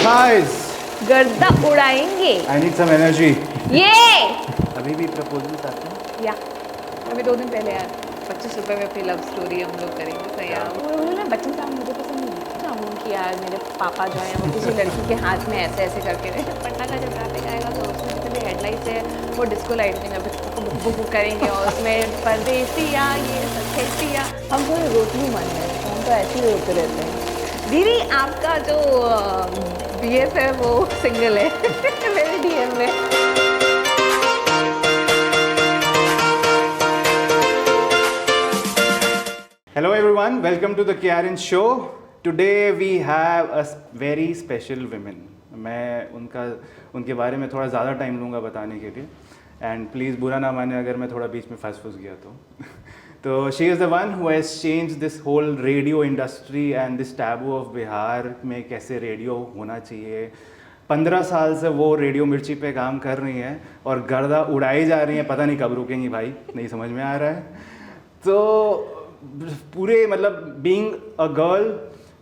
guys. गर्दा उड़ाएंगे। I need some energy. ये अभी भी प्रपोजल्स आते हैं? या अभी 2 दिन पहले यार 25 रुपए में अपनी लव स्टोरी हम लोग करेंगे। तो यार वो बोले ना बच्चों से मुझे पसंद नहीं चाहूँ कि यार मेरे पापा जो हैं वो किसी लड़की के हाथ में ऐसे ऐसे करके पटना का जब ट्रैफिक आएगा तो उसमें जितनी हेडलाइट्स है वो डिस्को लाइट में बुक करेंगे और उसमें परदेसिया ये सखेतिया हम थोड़े रोटली मन है हम तो ऐसे ही रोते रहते हैं। दीदी आपका जो BF है वो सिंगल है मेरे DM में। Hello everyone, welcome to the Karen Show. Today we have a very special woman. मैं उनके बारे में थोड़ा ज़्यादा टाइम लूँगा बताने के लिए एंड प्लीज़ बुरा ना माने अगर मैं थोड़ा बीच में फंस गया तो she is the one who has change this whole radio industry and this taboo of Bihar में कैसे रेडियो होना चाहिए। 15 साल से वो रेडियो मिर्ची पे काम कर रही हैं और गर्दा उड़ाई जा रही हैं, पता नहीं कब रुकेंगी भाई, नहीं समझ में आ रहा है। तो पूरे मतलब being a girl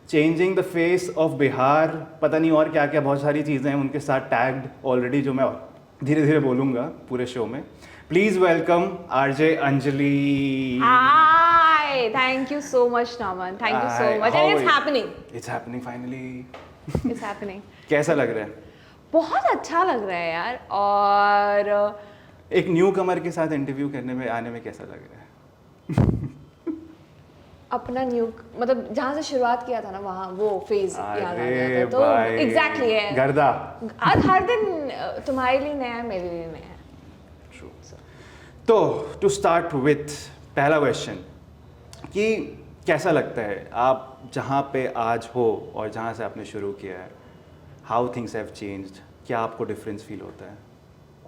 changing the face of Bihar, पता नहीं और क्या क्या बहुत सारी चीज़ें हैं उनके साथ टैग्ड ऑलरेडी जो मैं धीरे धीरे बोलूँगा पूरे शो में। Please welcome RJ Anjali. Hi, thank you so much, Naman. Thank you so much. And it's happening. It's happening finally. It's happening. कैसा लग रहा है? बहुत अच्छा लग रहा है यार। और एक न्यू कमर के साथ इंटरव्यू करने में आने में कैसा लग रहा है? अपना न्यू मतलब जहाँ से शुरुआत किया था ना वहाँ वो फेज याद आ अरे गया था। तो भाई, एग्जैक्टली है गर्दा। हर दिन तुम्हारे लिए नया है मेरे लिए नया है। True. तो टू स्टार्ट विथ पहला क्वेश्चन कि कैसा लगता है आप जहाँ पे आज हो और जहाँ से आपने शुरू किया है, हाउ थिंग्स हैव चेंज्ड, क्या आपको डिफरेंस फील होता है?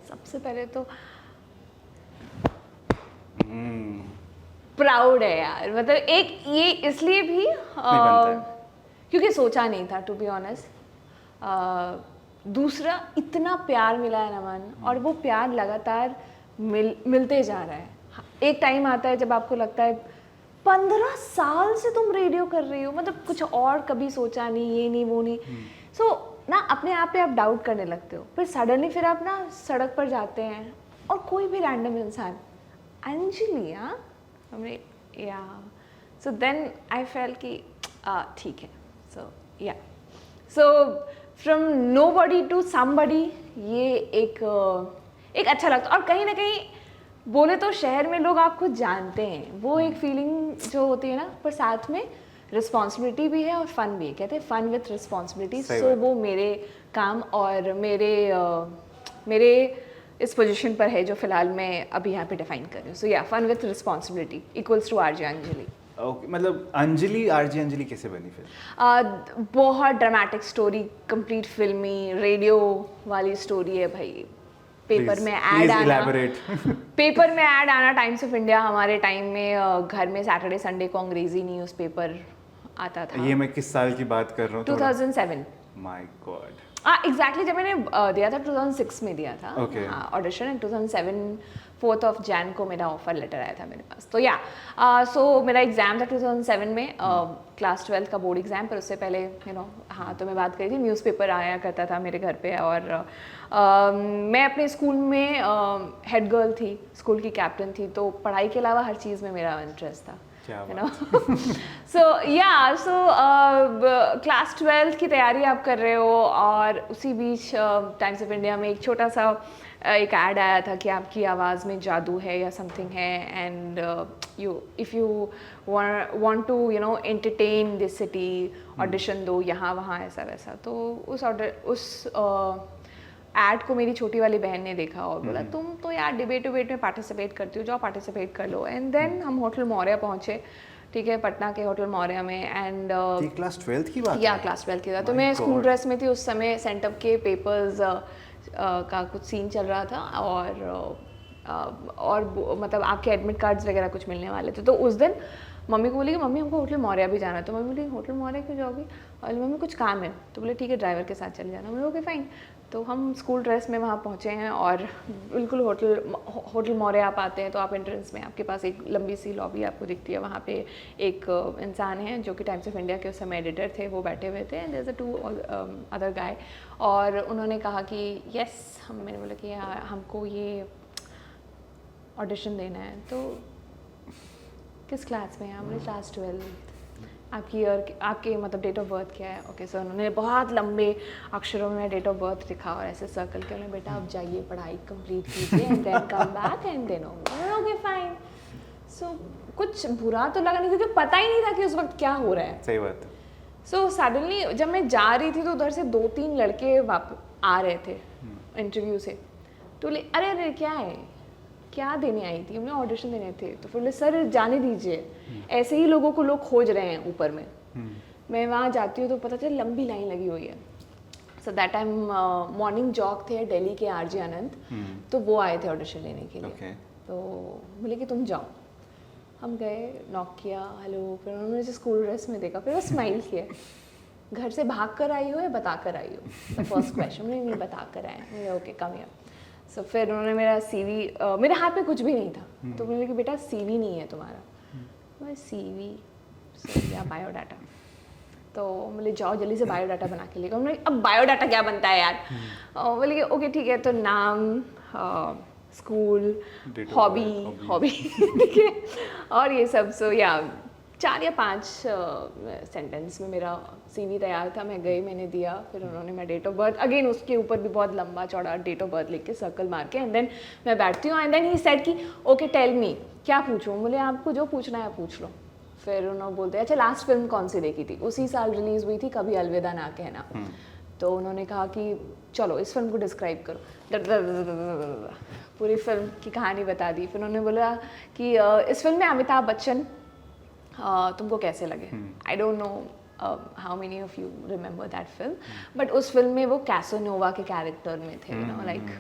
सबसे पहले तो प्राउड है यार, मतलब एक ये इसलिए भी क्योंकि सोचा नहीं था टू बी ऑनेस्ट। दूसरा इतना प्यार मिला है नमन और वो प्यार लगातार मिलते जा रहा है। एक टाइम आता है जब आपको लगता है 15 साल से तुम रेडियो कर रही हो, मतलब कुछ और कभी सोचा नहीं, ये नहीं वो नहीं। सो ना अपने आप पे आप डाउट करने लगते हो, फिर सडनली फिर आप ना सड़क पर जाते हैं और कोई भी रैंडम इंसान अंजलि हमने या सो देन आई फेल कि ठीक है। So yeah so from nobody to somebody, ये एक अच्छा लगता है। और कहीं ना कहीं बोले तो शहर में लोग आपको जानते हैं, वो एक फीलिंग जो होती है ना, पर साथ में रिस्पॉन्सिबिलिटी भी है और फन भी है। कहते हैं फन विथ रिस्पॉन्सिबिलिटी। सो वो मेरे काम और मेरे इस पोजीशन पर है जो फिलहाल मैं अभी यहाँ पे डिफाइन कर रही हूँ। So yeah fun with responsibility equals to RJ Anjali. ओके, मतलब अंजलि RJ अंजलि कैसे बनी फिर? बहुत ड्रामेटिक स्टोरी, कंप्लीट फिल्मी रेडियो वाली स्टोरी है भाई। पेपर में ऐड आना पेपर में ऐड आना टाइम्स ऑफ इंडिया हमारे टाइम में घर में सैटरडे संडे को अंग्रेजी न्यूज़पेपर आता था। ये मैं किस साल की बात कर रहा हूँ? 2007। My God. एग्जैक्टली जब मैंने दिया था 2006 में दिया था audition and 2007 4th of Jan को मेरा ऑफर लेटर आया था मेरे पास। तो या सो मेरा एग्ज़ाम था 2007 में क्लास 12 का बोर्ड एग्ज़ाम, पर उससे पहले हाँ तो मैं बात करी थी न्यूज़पेपर आया करता था मेरे घर पे। और मैं अपने स्कूल में हेड गर्ल थी, स्कूल की कैप्टन थी, तो पढ़ाई के अलावा हर चीज़ में मेरा इंटरेस्ट था। सो क्लास 12 की तैयारी आप कर रहे हो और उसी बीच टाइम्स ऑफ इंडिया में एक छोटा सा एक ऐड आया था कि आपकी आवाज़ में जादू है या समथिंग है and if you want to entertain this city, audition दो यहाँ वहाँ ऐसा वैसा। तो उस ऐड को मेरी छोटी वाली बहन ने देखा और बोला तुम तो यार डिबेट में पार्टिसिपेट करती हो, जाओ पार्टिसिपेट कर लो। एंड देन हम होटल मौर्या पहुँचे, ठीक है, पटना के होटल मौर्या में। एंड क्लास 12 की बात? या क्लास 12 की बात। तो मैं स्कूल ड्रेस में थी उस समय, सेंटअप के पेपर्स का कुछ सीन चल रहा था और मतलब आपके एडमिट कार्ड्स वगैरह कुछ मिलने वाले थे। तो उस दिन मम्मी को बोली कि मम्मी हमको होटल मौर्या भी जाना है, तो मम्मी बोली होटल मौर्या क्यों जाओगी, और मम्मी कुछ काम है, तो बोले ठीक है ड्राइवर के साथ चले जाना। मैं ओके फाइन। तो हम स्कूल ड्रेस में वहाँ पहुँचे हैं और बिल्कुल होटल मौर्या आप आते हैं तो आप एंट्रेंस में आपके पास एक लंबी सी लॉबी आपको दिखती है, वहाँ पे एक इंसान है जो कि टाइम्स ऑफ इंडिया के उस समय एडिटर थे, वो बैठे हुए थे and there is a 2 other guy, और उन्होंने कहा कि यस मैंने बोला कि हमको ये ऑडिशन देना है। तो किस क्लास में है, हमने क्लास 12, आपके मतलब डेट ऑफ बर्थ क्या है, ओके सर। उन्होंने बहुत लंबे अक्षरों में डेट ऑफ बर्थ लिखा और ऐसे सर्कल के, उन्होंने बेटा आप जाइए पढ़ाई कंप्लीट कीजिए and then come back and then okay fine. So कुछ बुरा तो लगा नहीं क्योंकि पता ही नहीं था कि उस वक्त क्या हो रहा है। सही बात। सो सडनली जब मैं जा रही थी तो उधर से 2-3 लड़के आ रहे थे इंटरव्यू से, तो बोले अरे अरे क्या है, क्या देने आई थी, हमने ऑडिशन देने थे। तो फिर सर जाने दीजिए, ऐसे ही लोगों को लोग खोज रहे हैं ऊपर में। मैं वहाँ जाती हूँ तो पता चला लंबी लाइन लगी हुई है। So that time morning jock थे दिल्ली के आरजे अनंत, तो वो आए थे ऑडिशन लेने के लिए। तो बोले कि तुम जाओ, हम गए, नॉक किया, हेलो, फिर उन्होंने मुझे स्कूल ड्रेस में देखा, फिर वो स्माइल किया, घर से भाग कर आई हो या बता कर आई हो, फर्स्ट क्वेश्चन। नहीं बता कर आए, मेरे ओके कम हियर। सो फिर उन्होंने मेरा CV, मेरे हाथ में कुछ भी नहीं था, तो बोले कि बेटा CV नहीं है तुम्हारा। मैं CV या बायोडाटा, तो बोले जाओ जल्दी से बायोडाटा बना के लेकर। हमने अब बायोडाटा क्या बनता है यार, बोले कि ओके ठीक है, तो नाम, स्कूल, हॉबी ठीक है, और ये सब। सो या 4 या 5 सेंटेंस में मेरा CV तैयार था। मैं गई, मैंने दिया, फिर उन्होंने मैं डेट ऑफ बर्थ, अगेन उसके ऊपर भी बहुत लंबा चौड़ा डेट ऑफ बर्थ लिख के सर्कल मार के, एंड देन मैं बैठती हूँ, एंड देन ही सेड कि ओके टेल मी क्या पूछूँ। बोले आपको जो पूछना है पूछ लो। फिर उन्होंने बोलते अच्छा लास्ट फिल्म कौन सी देखी थी, उसी साल रिलीज़ हुई थी कभी अलविदा ना कहना। तो उन्होंने कहा कि चलो इस फिल्म को डिस्क्राइब करो, पूरी फिल्म की कहानी बता दी। फिर उन्होंने बोला कि इस फिल्म में अमिताभ बच्चन तुमको कैसे लगे। I don't know how many of you remember that film, but उस फिल्म में वो कैसोनोवा के कैरेक्टर में थे, यू नो लाइक।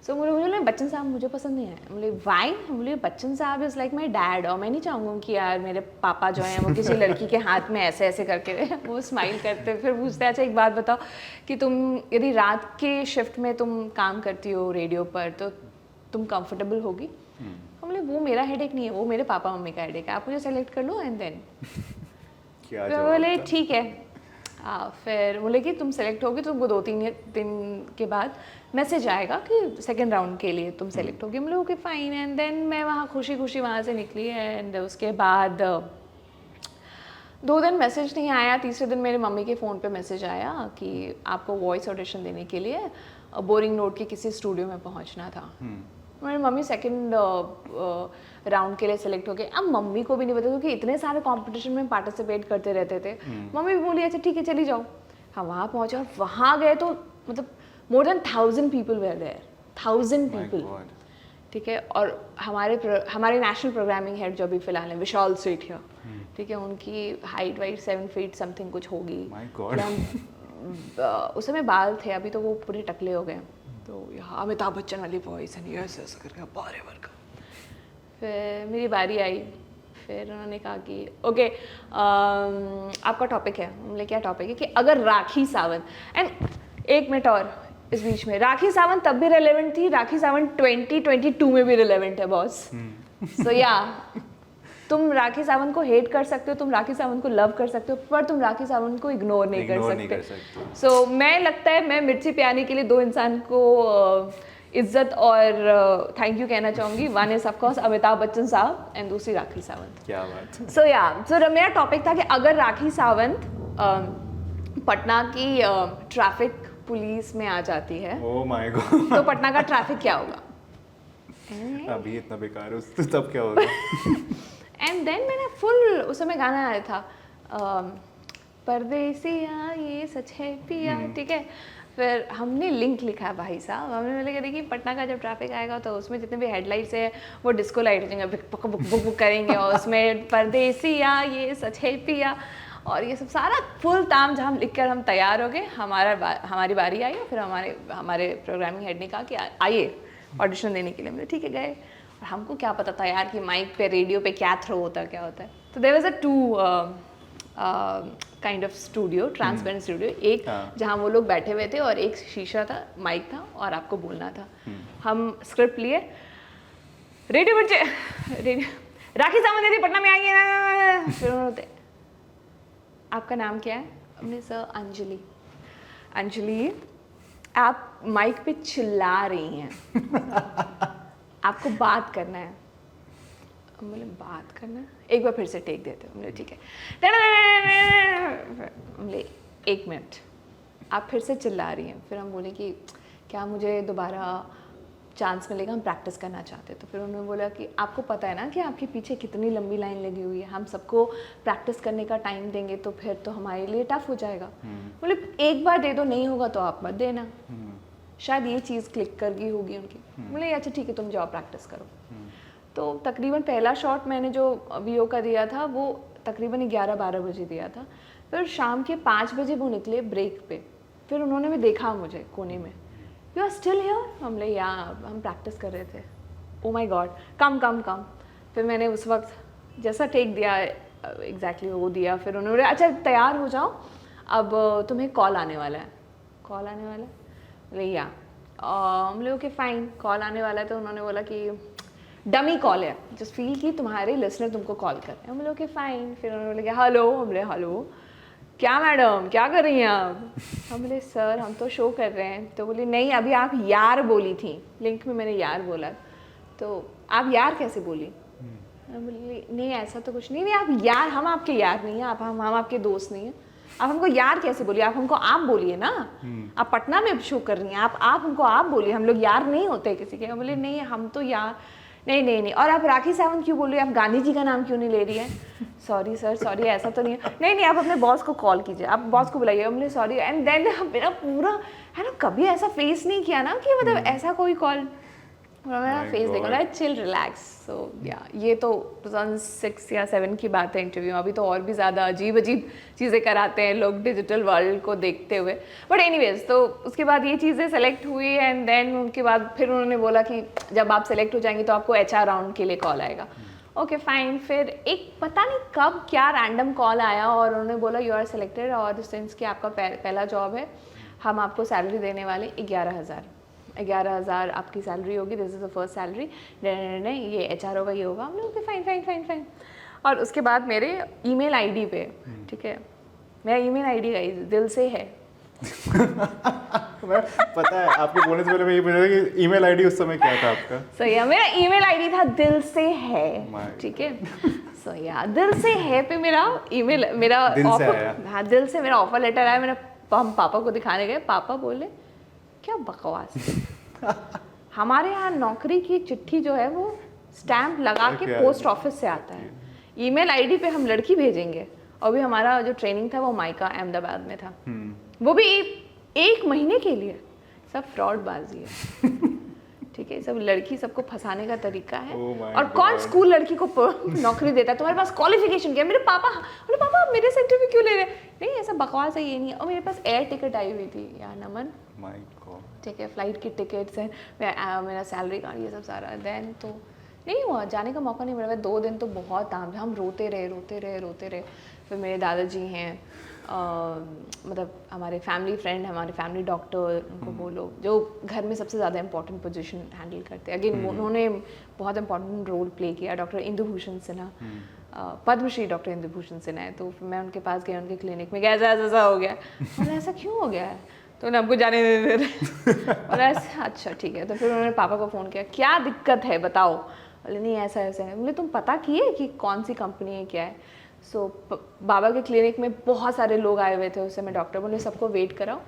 सो मुझे बच्चन साहब मुझे पसंद नहीं है। बोले वाई, बोले बच्चन साहब इज़ लाइक माई डैड, और मैं नहीं चाहूँगी कि यार मेरे पापा जो हैं वो किसी लड़की के हाथ में ऐसे ऐसे करके वो स्माइल करते। फिर पूछते अच्छा एक बात बताओ कि तुम यदि रात के शिफ्ट में तुम काम करती हो रेडियो पर, तो तुम कंफर्टेबल होगी। बोले वो मेरा हेडेक नहीं है, वो मेरे पापा मम्मी का हेडेक है, आप मुझे सेलेक्ट कर लो एंड देन। तो बोले ठीक है। फिर बोले कि तुम सेलेक्ट होगी, तुमको 2-3 दिन के बाद मैसेज आएगा कि सेकेंड राउंड के लिए तुम सेलेक्ट होगी। बोले ओके फाइन, एंड देन मैं वहाँ खुशी खुशी वहाँ से निकली, एंड उसके बाद 2 दिन मैसेज नहीं आया। तीसरे दिन मेरे मम्मी के फ़ोन पे मैसेज आया कि आपको वॉइस ऑडिशन देने के लिए बोरिंग रोड के किसी स्टूडियो में पहुँचना था। मेरी मम्मी सेकंड राउंड के लिए सेलेक्ट हो गए। अब मम्मी को भी नहीं पता क्योंकि इतने सारे कंपटीशन में पार्टिसिपेट करते रहते थे। मम्मी भी बोली अच्छा ठीक है चली जाओ। हम वहाँ पहुँचे और वहाँ गए तो मतलब more than 1000 people were there, 1000 people, ठीक है। और हमारे नेशनल प्रोग्रामिंग हेड जो अभी फिलहाल है विशाल सेठिया, ठीक है, उनकी हाइट वाइट 7 फीट समथिंग कुछ होगी। उस समय बाल थे, अभी तो वो पूरे टकले हो गए। तो यहाँ अमिताभ बच्चन वाली वॉइस है, ऐसे ऐसा करके बारे बार का। फिर मेरी बारी आई, फिर उन्होंने कहा कि ओके आपका टॉपिक है। बोले क्या टॉपिक है कि अगर राखी सावंत, एंड 1 मिनट और इस बीच में, राखी सावंत तब भी रेलेवेंट थी, राखी सावंत 2022 में भी रेलेवेंट है बॉस। सो या तुम राखी सावंत को हेट कर सकते हो, तुम राखी सावंत को लव कर सकते हो, पर तुम राखी सावंत को इग्नोर नहीं कर सकते। सो मैं लगता है मैं मिर्ची पियानी के लिए 2 इंसान को इज्जत और थैंक यू कहना चाहूँगी। One is of course Amitabh Bachchan साहब एंड दूसरी राखी सावंत। क्या बात। सो मेरा टॉपिक था कि अगर राखी सावंत पटना की ट्रैफिक पुलिस में आ जाती है, ओह माय गॉड, तो पटना का ट्रैफिक क्या होगा? अभी इतना बेकार है तो तब क्या होगा? एंड देन मैंने फुल उस समय गाना आया था परदेसिया ये सच है पिया, ठीक है। फिर हमने लिंक लिखा है भाई साहब, हमने बोले कि देखिए पटना का जब ट्रैफिक आएगा तो उसमें जितने भी हेडलाइट्स है वो डिस्को लाइट हो जाएंगे, बुक बुक बुक बुक करेंगे और उसमें परदेसिया ये सच है पिया और ये सब सारा फुल ताम झाम लिख कर हम तैयार हो गए। हमारी बारी आई और फिर हमारे प्रोग्रामिंग हेड ने कहा कि आइए ऑडिशन देने के लिए। हमने ठीक है गए, और हमको क्या पता था यार कि माइक पे रेडियो पे क्या थ्रो होता है क्या होता है। तो there was a two kind of studio, transparent studio, एक जहाँ वो लोग बैठे हुए थे और एक शीशा था, माइक था और आपको बोलना था। हम स्क्रिप्ट लिए, रेडियो बच्चे, रेडियो राखी सावंत दीदी पटना में आएंगे, फिर उन्होंने आपका नाम क्या है? हमने सर अंजलि। अंजलि आप माइक पे चिल्ला रही हैं, आपको बात करना है। बोले बात करना, एक बार फिर से टेक देते हो। बोले ठीक है। बोले 1 मिनट, आप फिर से चिल्ला रही हैं। फिर हम बोले कि क्या मुझे दोबारा चांस मिलेगा, हम प्रैक्टिस करना चाहते हैं। तो फिर उन्होंने बोला कि आपको पता है ना कि आपके पीछे कितनी लंबी लाइन लगी हुई है, हम सबको प्रैक्टिस करने का टाइम देंगे तो फिर तो हमारे लिए टफ हो जाएगा। बोले एक बार दे दो, नहीं होगा तो आप मत देना। शायद ये चीज़ क्लिक कर गई होगी उनकी। बोले अच्छा ठीक है, तुम जाओ प्रैक्टिस करो। तो तकरीबन पहला शॉट मैंने जो वीओ का दिया था वो तकरीबन 11-12 बजे दिया था। फिर शाम के 5 बजे वो निकले ब्रेक पे। फिर उन्होंने भी देखा मुझे कोने में, यू आर स्टिल हियर? हमने हम प्रैक्टिस कर रहे थे। ओ माय गॉड, कम कम कम। फिर मैंने उस वक्त जैसा टेक दिया एग्जैक्टली वो दिया। फिर उन्होंने बोला अच्छा तैयार हो जाओ, अब तुम्हें कॉल आने वाला है। कॉल आने वाला है? बोले हम लोग ओके फाइन, कॉल आने वाला है। तो उन्होंने बोला कि डमी कॉल है, जस्ट फील कि तुम्हारे लिसनर तुमको कॉल कर रहे हैं। हम लोग ओके फाइन। फिर उन्होंने बोला हेलो। हम बोले हेलो, क्या मैडम क्या कर रही हैं आप? हम बोले सर हम तो शो कर रहे हैं। तो बोली नहीं, अभी आप यार बोली थी, लिंक में मैंने यार बोला, तो आप यार कैसे बोली? हम बोली नहीं ऐसा तो कुछ नहीं, नहीं आप यार, हम आपके यार नहीं हैं, आप हम आपके दोस्त नहीं हैं, आप हमको यार कैसे बोलिए? आप हमको आप बोलिए ना, आप पटना में शो कर रही हैं, आप हमको आप बोलिए, हम लोग यार नहीं होते किसी के। हम बोले नहीं हम तो यार नहीं नहीं नहीं। और आप राखी सावंत क्यों बोल रही है? आप गांधी जी का नाम क्यों नहीं ले रही है? सॉरी सर सॉरी, ऐसा तो नहीं है। नहीं नहीं आप अपने बॉस को कॉल कीजिए, आप बॉस को बुलाइए। हमने सॉरी। एंड देन मेरा पूरा है ना, कभी ऐसा फेस नहीं किया ना कि मतलब ऐसा कोई कॉल, मेरा फेस देखो ना, चिल रिलैक्स। सो या ये तो 2006 या 7 की बात है इंटरव्यू। अभी तो और भी ज़्यादा अजीब अजीब चीज़ें कराते हैं लोग डिजिटल वर्ल्ड को देखते हुए। बट एनीवेज, तो उसके बाद ये चीज़ें सेलेक्ट हुई एंड देन उनके बाद फिर उन्होंने बोला कि जब आप सेलेक्ट हो जाएंगी तो आपको HR राउंड के लिए कॉल आएगा। Okay fine. फिर एक पता नहीं कब क्या रैंडम कॉल आया और उन्होंने बोला यू आर सेलेक्टेड, और सिंस कि आपका पहला जॉब है, हम आपको सैलरी देने वाले 11,000 आपकी सैलरी होगी, this is the first salary, नहीं ये HR होगा, ये होगा। हम लोग फाइन फाइन फाइन फाइन। और उसके बाद मेरे ईमेल आईडी पे, ठीक है, मेरा ईमेल आईडी गाइस दिल से है। मैं पता है आपके बोलने से पहले मैं ये पूछ रहा था कि ईमेल आईडी उस समय क्या था आपका? सो या मेरा ईमेल आईडी था दिल से है, ठीक है। सो या दिल से है पे मेरा ईमेल, मेरा ऑफर, हाँ दिल से मेरा ऑफर लेटर आया। मेरा हम पापा को दिखाने गए, पापा बोले क्या बकवास हमारे यहाँ नौकरी की चिट्ठी जो है वो स्टैंप लगा के पोस्ट ऑफिस से आता है, ईमेल आईडी पे हम लड़की भेजेंगे। और भी हमारा जो ट्रेनिंग था वो माइका अहमदाबाद में था, वो भी 1 महीने के लिए। सब फ्रॉडबाजी है, ठीक है, सब लड़की सबको फंसाने का तरीका है। और कौन स्कूल लड़की को नौकरी देता है? तुम्हारे पास क्वालिफिकेशन क्या है? मेरे पापा बोले पापा आप मेरे सेक्टर में क्यों ले रहे? नहीं ऐसा बकवास है, ये नहीं है। और मेरे पास एयर टिकट आई हुई थी यार नमन, ठीक है, फ्लाइट की टिकट्स हैं, मेरा सैलरी कार्ड, ये सब सारा। देन तो नहीं हुआ, जाने का मौका नहीं मिला। 2 दिन तो बहुत ताम, हम रोते रहे। फिर मेरे दादाजी हैं, मतलब हमारे फैमिली फ्रेंड, हमारे फैमिली डॉक्टर, उनको बोलो, जो घर में सबसे ज़्यादा इंपॉर्टेंट पोजीशन हैंडल करते हैं। अगेन उन्होंने बहुत इंपॉर्टेंट रोल प्ले किया। डॉक्टर इंदुभूषण सिन्हा, पद्मश्री डॉक्टर इंदुभूषण सिन्हा है। तो फिर मैं उनके पास गई, उनके क्लिनिक में, ऐसा हो गया। बोला ऐसा क्यों हो गया है? तो उन्हें हमको जाने दे रहे। बोला अच्छा ठीक है। तो फिर उन्होंने पापा को फ़ोन किया, क्या दिक्कत है बताओ? बोले नहीं ऐसा है। बोले तुम पता किए कि कौन सी कंपनी है, क्या है? बाबा के क्लिनिक में बहुत सारे लोग आए हुए थे उस समय। डॉक्टर बोले सबको वेट कराओ।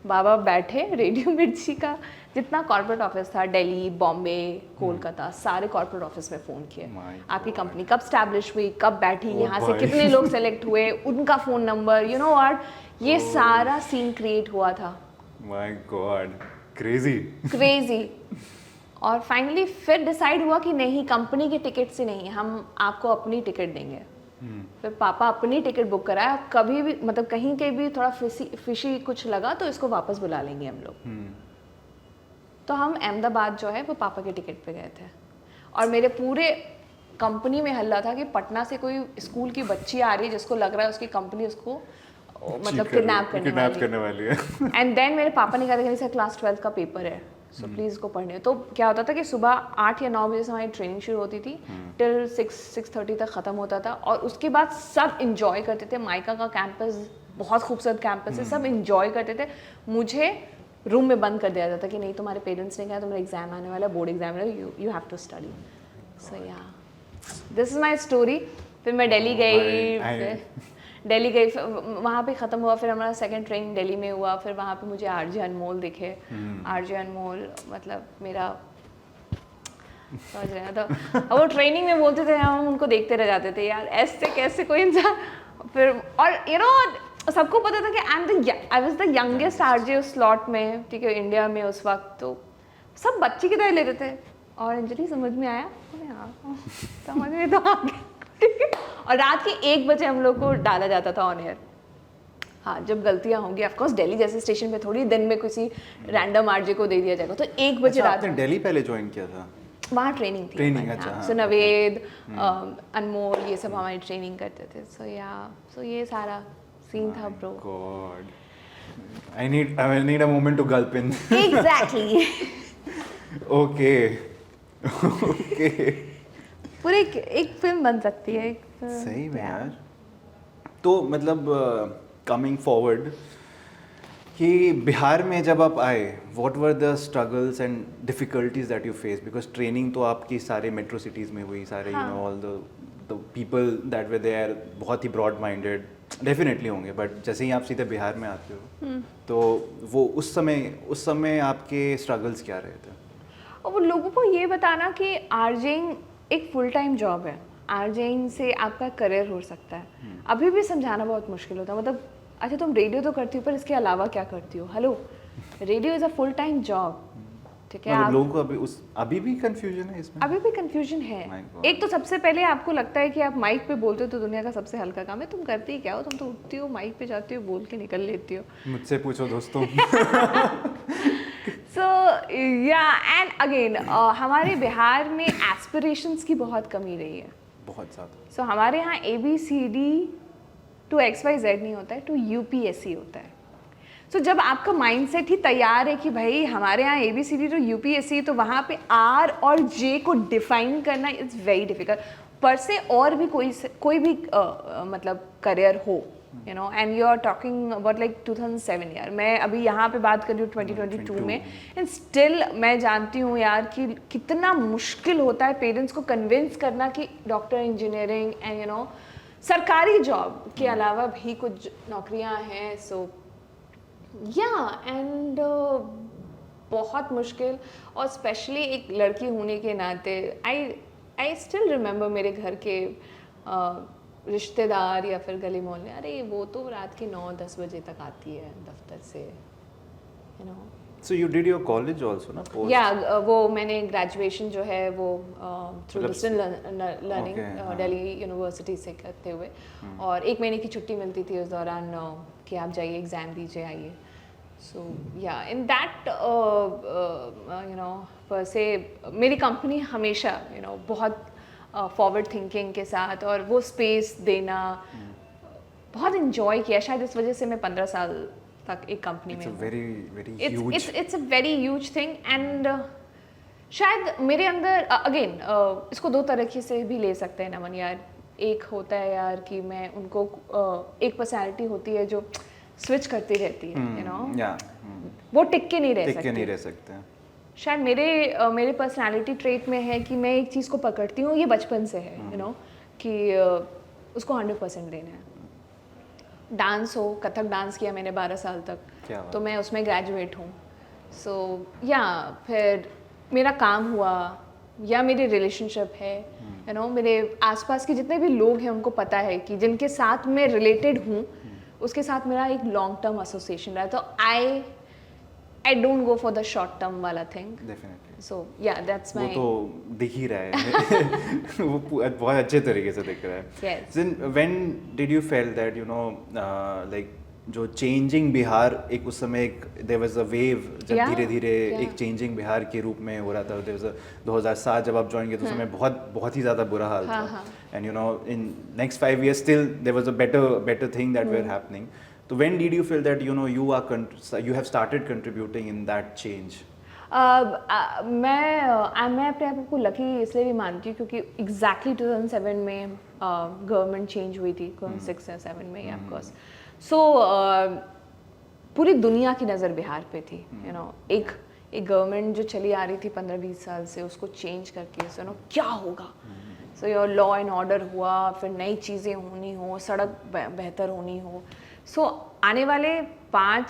बाबा बैठे, रेडियो मिर्ची का जितना कॉर्पोरेट ऑफिस था, दिल्ली, बॉम्बे, कोलकाता, सारे कॉर्पोरेट ऑफिस में फ़ोन किए। आपकी कंपनी कब स्टैब्लिश हुई, कब बैठी, यहाँ से कितने लोग सेलेक्ट हुए, उनका phone number, you know what, ये सारा सीन क्रिएट हुआ था। My God, crazy. और फाइनली फिर डिसाइड हुआ कि नहीं, कंपनी की टिकट से नहीं, हम आपको अपनी टिकट देंगे। फिर पापा अपनी टिकट बुक कराया। कभी भी मतलब कहीं के भी थोड़ा फिशी कुछ लगा तो इसको वापस बुला लेंगे हम लोग। तो हम अहमदाबाद जो है वो पापा के टिकट पे गए थे। और मेरे पूरे कंपनी में हल्ला था कि पटना से कोई स्कूल की बच्ची आ रही है जिसको लग रहा है उसकी कंपनी उसको मतलब किडनैप करने वाली है। एंड देन मेरे पापा ने कहा था कि सर क्लास 12 का पेपर है, सो प्लीज़ इसको पढ़ने। तो क्या होता था कि सुबह 8 या 9 बजे से हमारी ट्रेनिंग शुरू होती थी, टिल 6:30 तक ख़त्म होता था, और उसके बाद सब इंजॉय करते थे। माइका का कैंपस बहुत खूबसूरत कैंपस है, सब इंजॉय करते थे। मुझे रूम में बंद कर दिया जाता कि नहीं, तुम्हारे पेरेंट्स ने कहा तुम्हारा एग्जाम आने वाला, बोर्ड एग्जाम है, यू हैव टू स्टडी। सो या दिस इज़ माई स्टोरी। फिर मैं दिल्ली गई, वहाँ पे ख़त्म हुआ। फिर हमारा सेकंड ट्रेनिंग दिल्ली में हुआ। फिर वहाँ पे मुझे आरजे अनमोल दिखे। आरजे अनमोल मतलब मेरा समझ रहे हैं, तो वो ट्रेनिंग में बोलते थे, हम उनको देखते रह जाते थे यार, ऐसे कैसे कोई इंसान। फिर और यू नो सबको पता था कि I was the youngest RJ उस स्लॉट में, ठीक है, इंडिया में उस वक्त। तो सब बच्चे की तरह लेते थे। और अंजलि समझ में आया? हाँ समझ में तो आ गया, ठीक है। और रात के 1 बजे हम लोग को डाला जाता था ऑन एयर। हाँ, जब गलतियाँ होंगी, ऑफकोर्स दिल्ली जैसे स्टेशन पे थोड़ी दिन में किसी रैंडम आरजे को दे दिया जाएगा। तो 1 बजे अच्छा, रात आपने दिल्ली पहले ज्वाइन किया था? वहाँ ट्रेनिंग थी। ट्रेनिंग, अच्छा, हाँ, सो नवेद, अनमोल, ये सब हमारी ट्रेनिंग करते थे। सो ये सारा सीन था bro. God, I need a moment to gulp in. Exactly. Okay okay, पूरी एक फिल्म बन सकती है। सही में यार। तो मतलब कमिंग फॉरवर्ड कि बिहार में जब आप आए, what were the struggles and difficulties that you face? Because training तो आपकी सारे मेट्रो सिटीज़ में हुई, सारे you know all the people that were there बहुत ही ब्रॉड माइंडेड डेफिनेटली होंगे, बट जैसे ही आप सीधे बिहार में आते हो तो वो उस समय आपके स्ट्रगल्स क्या रहे थे? और वो लोगों को ये बताना कि आरजेइंग एक फुल टाइम जॉब है, आरजेइंग से आपका करियर हो सकता है। अभी भी समझाना बहुत मुश्किल होता है, मतलब अच्छा तुम रेडियो तो करती हो पर इसके अलावा क्या करती हो? Hello, radio is a full time job, ठीक है। मतलब लोगों को अभी भी कंफ्यूजन है इसमें? अभी भी कंफ्यूजन है। एक तो सबसे पहले आपको लगता है कि आप माइक पे बोलते हो तो दुनिया का सबसे हल्का काम है। तुम करती ही क्या हो? तुम तो उठती हो, माइक पे जाती हो, बोल के निकल लेती हो। मुझसे पूछो दोस्तों। सो या एंड अगेन हमारे बिहार में एस्पिरेशंस की बहुत कमी रही है, बहुत ज़्यादा। सो हमारे यहाँ ABCD to XYZ नहीं होता है, to UPSC होता है। सो जब आपका माइंडसेट ही तैयार है कि भाई हमारे यहाँ ABCD to UPSC, तो वहाँ पे R और J को डिफाइन करना इज़ वेरी डिफिकल्ट। पर से और भी कोई भी मतलब करियर हो, you know, and you are talking about like 2007 यार। मैं अभी यहाँ पे बात कर रही हूँ 2022 में, एंड स्टिल मैं जानती हूँ यार कि कितना मुश्किल होता है पेरेंट्स को कन्विंस करना कि doctor, engineering and you no सरकारी जॉब के अलावा भी कुछ नौकरियाँ हैं। सो या एंड बहुत मुश्किल, और स्पेशली एक लड़की होने के नाते आई स्टिल रिमेंबर मेरे घर के रिश्तेदार या फिर गली मोहल्ले, अरे वो तो रात के 9-10 बजे तक आती है दफ्तर से, you know. So you did your college also ना? पोस्ट या वो मैंने ग्रेजुएशन जो है वो through distance learning Delhi university से करते हुए, और 1 महीने की छुट्टी मिलती थी उस दौरान कि आप जाइए एग्ज़ाम दीजिए आइए। सो या इन दैट यू नो पर से मेरी कंपनी हमेशा यू नो बहुत फॉरवर्ड थिंकिंग के साथ, और वो स्पेस देना बहुत इन्जॉय किया। शायद इस वजह से मैं 15 साल तक एक कंपनी में हूँ। It's a very huge thing, and शायद मेरे अंदर अगेन इसको 2 तरीके से भी ले सकते हैं नमन यार। एक होता है यार कि मैं उनको एक पर्सनैलिटी होती है जो स्विच करती रहती है, यू नो, वो टिक के नहीं रह सकते। शायद मेरे पर्सनालिटी ट्रेट में है कि मैं एक चीज़ को पकड़ती हूँ, ये बचपन से है, यू नो, कि उसको 100% देना है। डांस हो, कथक डांस किया मैंने 12 साल तक, तो मैं उसमें ग्रेजुएट हूँ। सो या फिर मेरा काम हुआ या मेरी रिलेशनशिप है, यू नो, मेरे आसपास के जितने भी लोग हैं उनको पता है कि जिनके साथ मैं रिलेटेड हूँ उसके साथ मेरा एक लॉन्ग टर्म एसोसिएशन रहा। तो I don't go for the short term वाला थिंग। डेफिनेटली। सो या दैट्स माय, वो तो दिख ही रहा है। वो बहुत अच्छे तरीके से दिख रहा है। Yes. Then when did you feel that you know like जो चेंजिंग बिहार एक उस समय एक देयर वाज अ वेव जब Yeah, धीरे धीरे yeah. एक चेंजिंग बिहार के रूप में हो रहा था। देयर वाज 2007 जब आप ज्वाइन किए तो उस समय बहुत ही ज़्यादा बुरा हाल हाँ, था। हाँ. And you know in next 5 years still there was a better thing that were happening. तो when did you feel that you know you have started contributing in that change? मैं अपने आप को लकी इसलिए भी मानती हूँ क्योंकि एग्जैक्टली 2007 में गवर्नमेंट चेंज हुई थी, 2006 या 7 में ऑफ कोर्स। सो पूरी दुनिया की नज़र बिहार पे थी, यू नो। एक गवर्नमेंट जो चली आ रही थी 15-20 साल से, उसको चेंज करके यू नो क्या होगा। So your law and order हुआ, फिर नई चीज़ें होनी हो, सड़क बेहतर होनी हो। सो आने वाले 5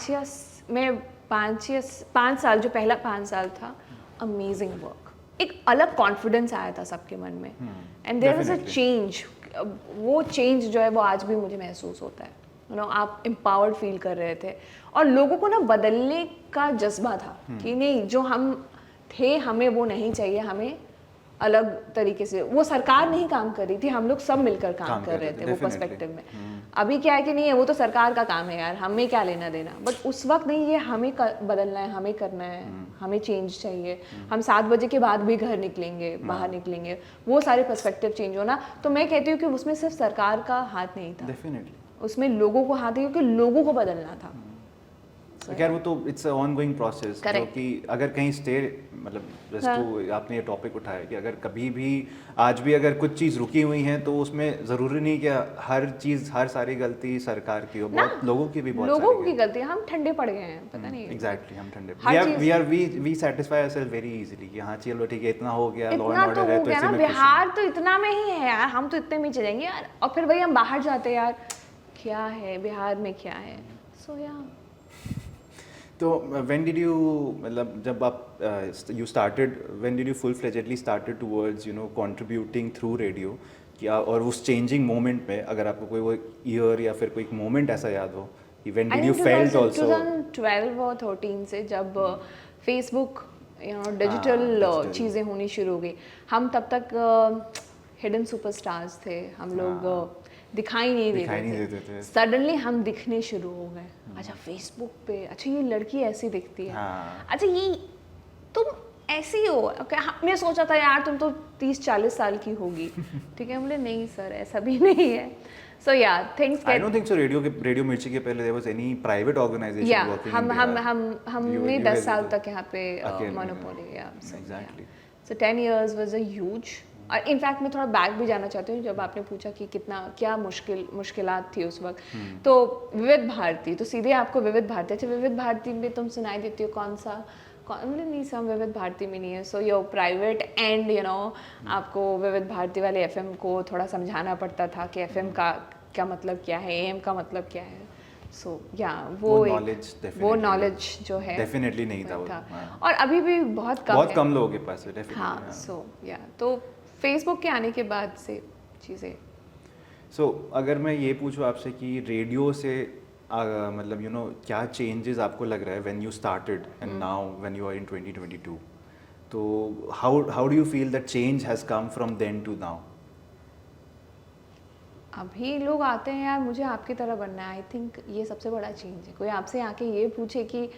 साल, जो पहला 5 साल था, अमेजिंग वर्क, एक अलग कॉन्फिडेंस आया था सबके मन में, and there was a change. वो चेंज जो है वो आज भी मुझे महसूस होता है, यू नो। आप एम्पावर्ड फील कर रहे थे और लोगों को ना बदलने का जज्बा था कि नहीं, जो हम थे हमें वो नहीं चाहिए, हमें अलग तरीके से। वो सरकार नहीं काम कर रही थी, हम लोग सब मिलकर काम कर रहे थे वो पर्सपेक्टिव में। अभी क्या है कि नहीं है, वो तो सरकार का काम है यार, हमें क्या लेना देना। बट उस वक्त नहीं, ये हमें बदलना है, हमें करना है, हमें चेंज चाहिए। हम 7 बजे के बाद भी घर निकलेंगे, बाहर निकलेंगे, वो सारे पर्सपेक्टिव चेंज होना। तो मैं कहती हूँ कि उसमें सिर्फ सरकार का हाथ नहीं था, डेफिनेटली उसमें लोगों को हाथ है, क्योंकि लोगों को बदलना था। खैर वो तो इट्स अ ऑनगोइंग प्रोसेस, जो कि अगर कहीं स्टे मतलब जस्ट टू आपने ये टॉपिक उठाया कि अगर कभी भी आज भी अगर कुछ चीज़ रुकी हुई है तो उसमें ज़रूरी नहीं कि हर चीज़, हर सारी गलती सरकार की हो, बहुत लोगों की भी बहुत लोगों सारी की गलती है। हम ठंडे पड़ गए हैं, पता नहीं। एग्जैक्टली हम ठंडे we satisfy ourselves very easily कि हाँ चलो ठीक है, इतना हो गया, लॉ एंड ऑर्डर है तो इसी में बिहार तो इतना में ही है यार, हम तो इतने में चलेंगे यार। और फिर वही हम बाहर जाते हैं यार, क्या है बिहार में, क्या है। सो या तो व्हेन डिड यू, मतलब जब आप you started, when did you full फ्लेजेडली started towards you know contributing through radio, क्या और उस चेंजिंग मोमेंट में अगर आपको कोई वो ईयर या फिर कोई मोमेंट ऐसा याद हो कि when did you felt also? 2012 और 13 से जब फेसबुक, यू नो, डिजिटल चीज़ें होनी शुरू हो गई। हम तब तक हिडन सुपरस्टार्स थे, हम लोग दिखाई नहीं देते थे। सडनली हम दिखने शुरू हो गए। अच्छा फेसबुक पे, अच्छा ये लड़की ऐसी दिखती है, अच्छा ये तुम ऐसी हो। मैं सोचा था यार तुम तो 30-40 साल की होगी। ठीक है, बोले नहीं सर ऐसा भी नहीं है। So yeah things I don't think so radio Mirchi के पहले there was any private organization working in Bihar. हमने 10 साल तक यहाँ पे monopoly. Exactly. So 10 years was a huge. और इनफैक्ट मैं थोड़ा बैक भी जाना चाहती हूँ, जब आपने पूछा कि क्या मुश्किलात थी उस वक्त। तो विविध भारती, तो सीधे आपको विविध भारती, अच्छा विविध भारती में तुम सुनाई देती हो कौन मतलब नहीं सर, विविध भारती में नहीं है। So your private and you no, आपको विविध भारती वाले एफएम को थोड़ा समझाना पड़ता था कि एफएम का क्या मतलब क्या है, एएम का मतलब क्या है। सो या वो नॉलेज जो है डेफिनेटली नहीं था वो। और अभी भी बहुत कम लोगों के पास है डेफिनेटली। हाँ, सो या तो फेसबुक के आने के बाद से चीज़ें। सो अगर मैं ये पूछूँ आपसे कि रेडियो से मतलब यू नो क्या चेंजेस आपको लग रहा है when you started and now when you are in 2022, तो how do you feel that change has come from then to now? अभी लोग आते हैं यार मुझे आपकी तरह बनना है, आई थिंक ये सबसे बड़ा चेंज है। कोई आपसे आके ये पूछे कि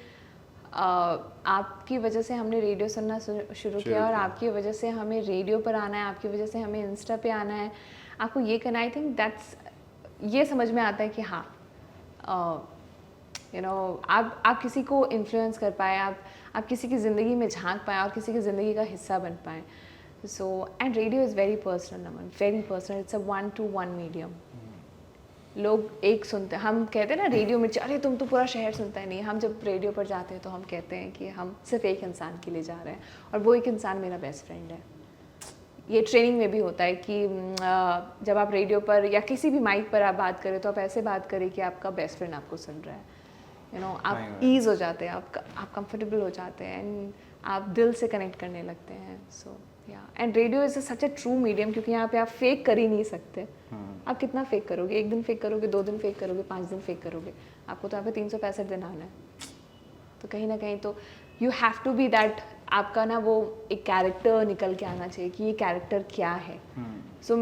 आपकी वजह से हमने रेडियो सुनना शुरू किया और आपकी वजह से हमें रेडियो पर आना है, आपकी वजह से हमें इंस्टा पे आना है, आपको ये करना, आई थिंक दैट्स, ये समझ में आता है कि हाँ यू नो आप किसी को इन्फ्लुएंस कर पाए, आप किसी की ज़िंदगी में झांक पाएँ और किसी की ज़िंदगी का हिस्सा बन पाएँ। So and radio is very personal Naman, very personal, it's a 1-to-1 medium. लोग एक सुनते हैं, हम कहते हैं ना रेडियो मिर्ची, अरे तुम तो पूरा शहर सुनता है। नहीं, हम जब रेडियो पर जाते हैं तो हम कहते हैं कि हम सिर्फ एक इंसान के लिए जा रहे हैं और वो एक इंसान मेरा बेस्ट फ्रेंड है। ये ट्रेनिंग में भी होता है कि जब आप रेडियो पर या किसी भी माइक पर आप बात करें तो आप ऐसे बात करें कि आपका बेस्ट फ्रेंड आपको सुन रहा है। यू नो आप ईज़ हो जाते हैं, आप कंफर्टेबल हो जाते हैं एंड आप दिल से कनेक्ट करने लगते हैं। सो या and radio is such a true medium, क्योंकि यहाँ पे आप फेक कर ही नहीं सकते। आप कितना फेक करोगे, 1 दिन फेक करोगे, 2 दिन फेक करोगे, 5 दिन फेक करोगे, आपको तो यहाँ पे 365 दिन आना है। तो कहीं ना कहीं तो you have to be that, आपका ना वो एक कैरेक्टर निकल के आना चाहिए कि ये कैरेक्टर क्या है। सो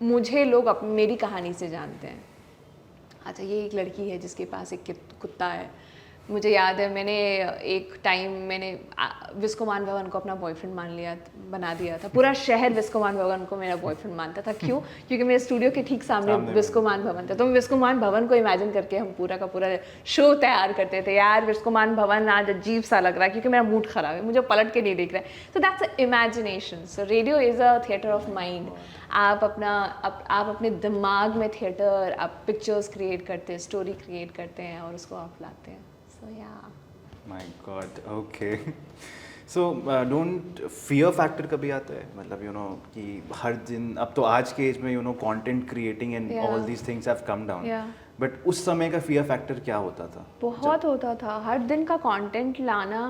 मुझे लोग मेरी कहानी से जानते हैं, अच्छा ये एक लड़की है जिसके पास एक कुत्ता है। मुझे याद है मैंने एक टाइम विस्कोमान भवन को अपना बॉयफ्रेंड बना दिया था। पूरा शहर विस्कोमान भवन को मेरा बॉयफ्रेंड मानता था। क्यों? क्योंकि मेरे स्टूडियो के ठीक सामने विस्कोमान भवन था। तो विस्कोमान भवन को इमेजिन करके हम पूरा का पूरा शो तैयार करते थे। यार विस्कोमान भवन आज अजीब सा लग रहा है क्योंकि मेरा मूड खराब है, मुझे पलट के नहीं दिख रहा है। तो that's imagination. So radio is a theatre of mind. आप अपने दिमाग में थिएटर, आप पिक्चर्स क्रिएट करते हैं, स्टोरी क्रिएट करते हैं और उसको आप लाते हैं। So yeah. My God, okay. So don't fear factor कभी आता है, मतलब कि हर दिन, अब तो आज के एज में content creating and all these things have come down, but उस समय का फियर फैक्टर क्या होता था? बहुत होता था। हर दिन का कंटेंट लाना,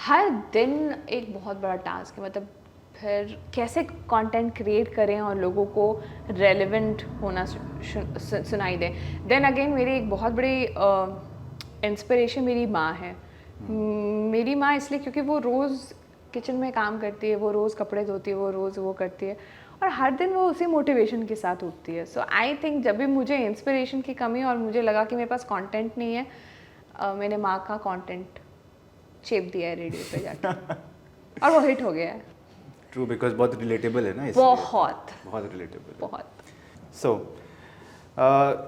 हर दिन एक बहुत बड़ा टास्क है। मतलब फिर कैसे कंटेंट क्रिएट करें और लोगों को रेलेवेंट होना सुनाई दे। देन अगेन मेरी एक बहुत बड़ी इंस्पिरेशन मेरी माँ है। मेरी माँ इसलिए क्योंकि वो रोज़ किचन में काम करती है, वो रोज़ कपड़े धोती है, वो रोज़ वो करती है और हर दिन वो उसी मोटिवेशन के साथ उठती है। सो आई थिंक जब भी मुझे इंस्पिरेशन की कमी और मुझे लगा कि मेरे पास कंटेंट नहीं है, मैंने माँ का कंटेंट चेप दिया है रेडियो पे जाकर और वो हिट हो गया है। ट्रू, बिकॉज बहुत रिलेटेबल है ना, बहुत रिलेटेबल, बहुत। सो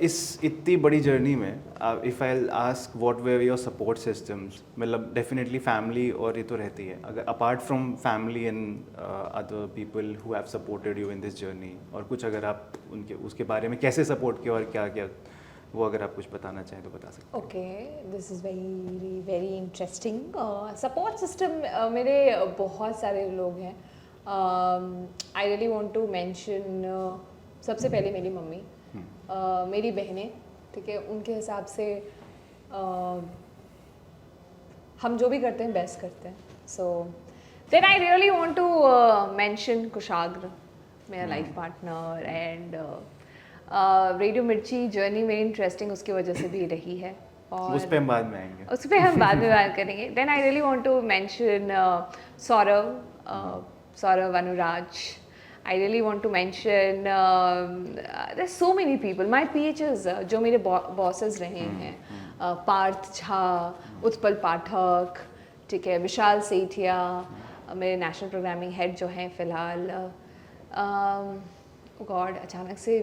इस इतनी बड़ी जर्नी में if I ask what were your support systems, मतलब डेफिनेटली फैमिली और ये तो रहती है, अगर apart from family and other people who have supported you in this journey, और कुछ अगर आप उसके बारे में कैसे सपोर्ट किया और क्या क्या, वो अगर आप कुछ बताना चाहें तो बता सकते हैं। Okay, this is very very interesting. Support system मेरे बहुत सारे लोग हैं। I really want to mention, सबसे पहले मेरी मम्मी, मेरी बहनें, ठीक है, उनके हिसाब से हम जो भी करते हैं बेस्ट करते हैं। So then I really want to mention Kushagra, मेरा life partner, and radio Mirchi journey मेरी इंटरेस्टिंग उसकी वजह से भी रही है और उस पर हम बाद में आएंगे, उस पर हम बाद में बात करेंगे। Then I really want to mention Saurav Anuraj. I really want to mention there's so many people, my PHs जो मेरे bosses रहे हैं, पार्थ झा, उत्पल पाठक, ठीक है, विशाल सेठिया, मेरे नेशनल प्रोग्रामिंग हेड जो हैं फ़िलहाल, गॉड अचानक से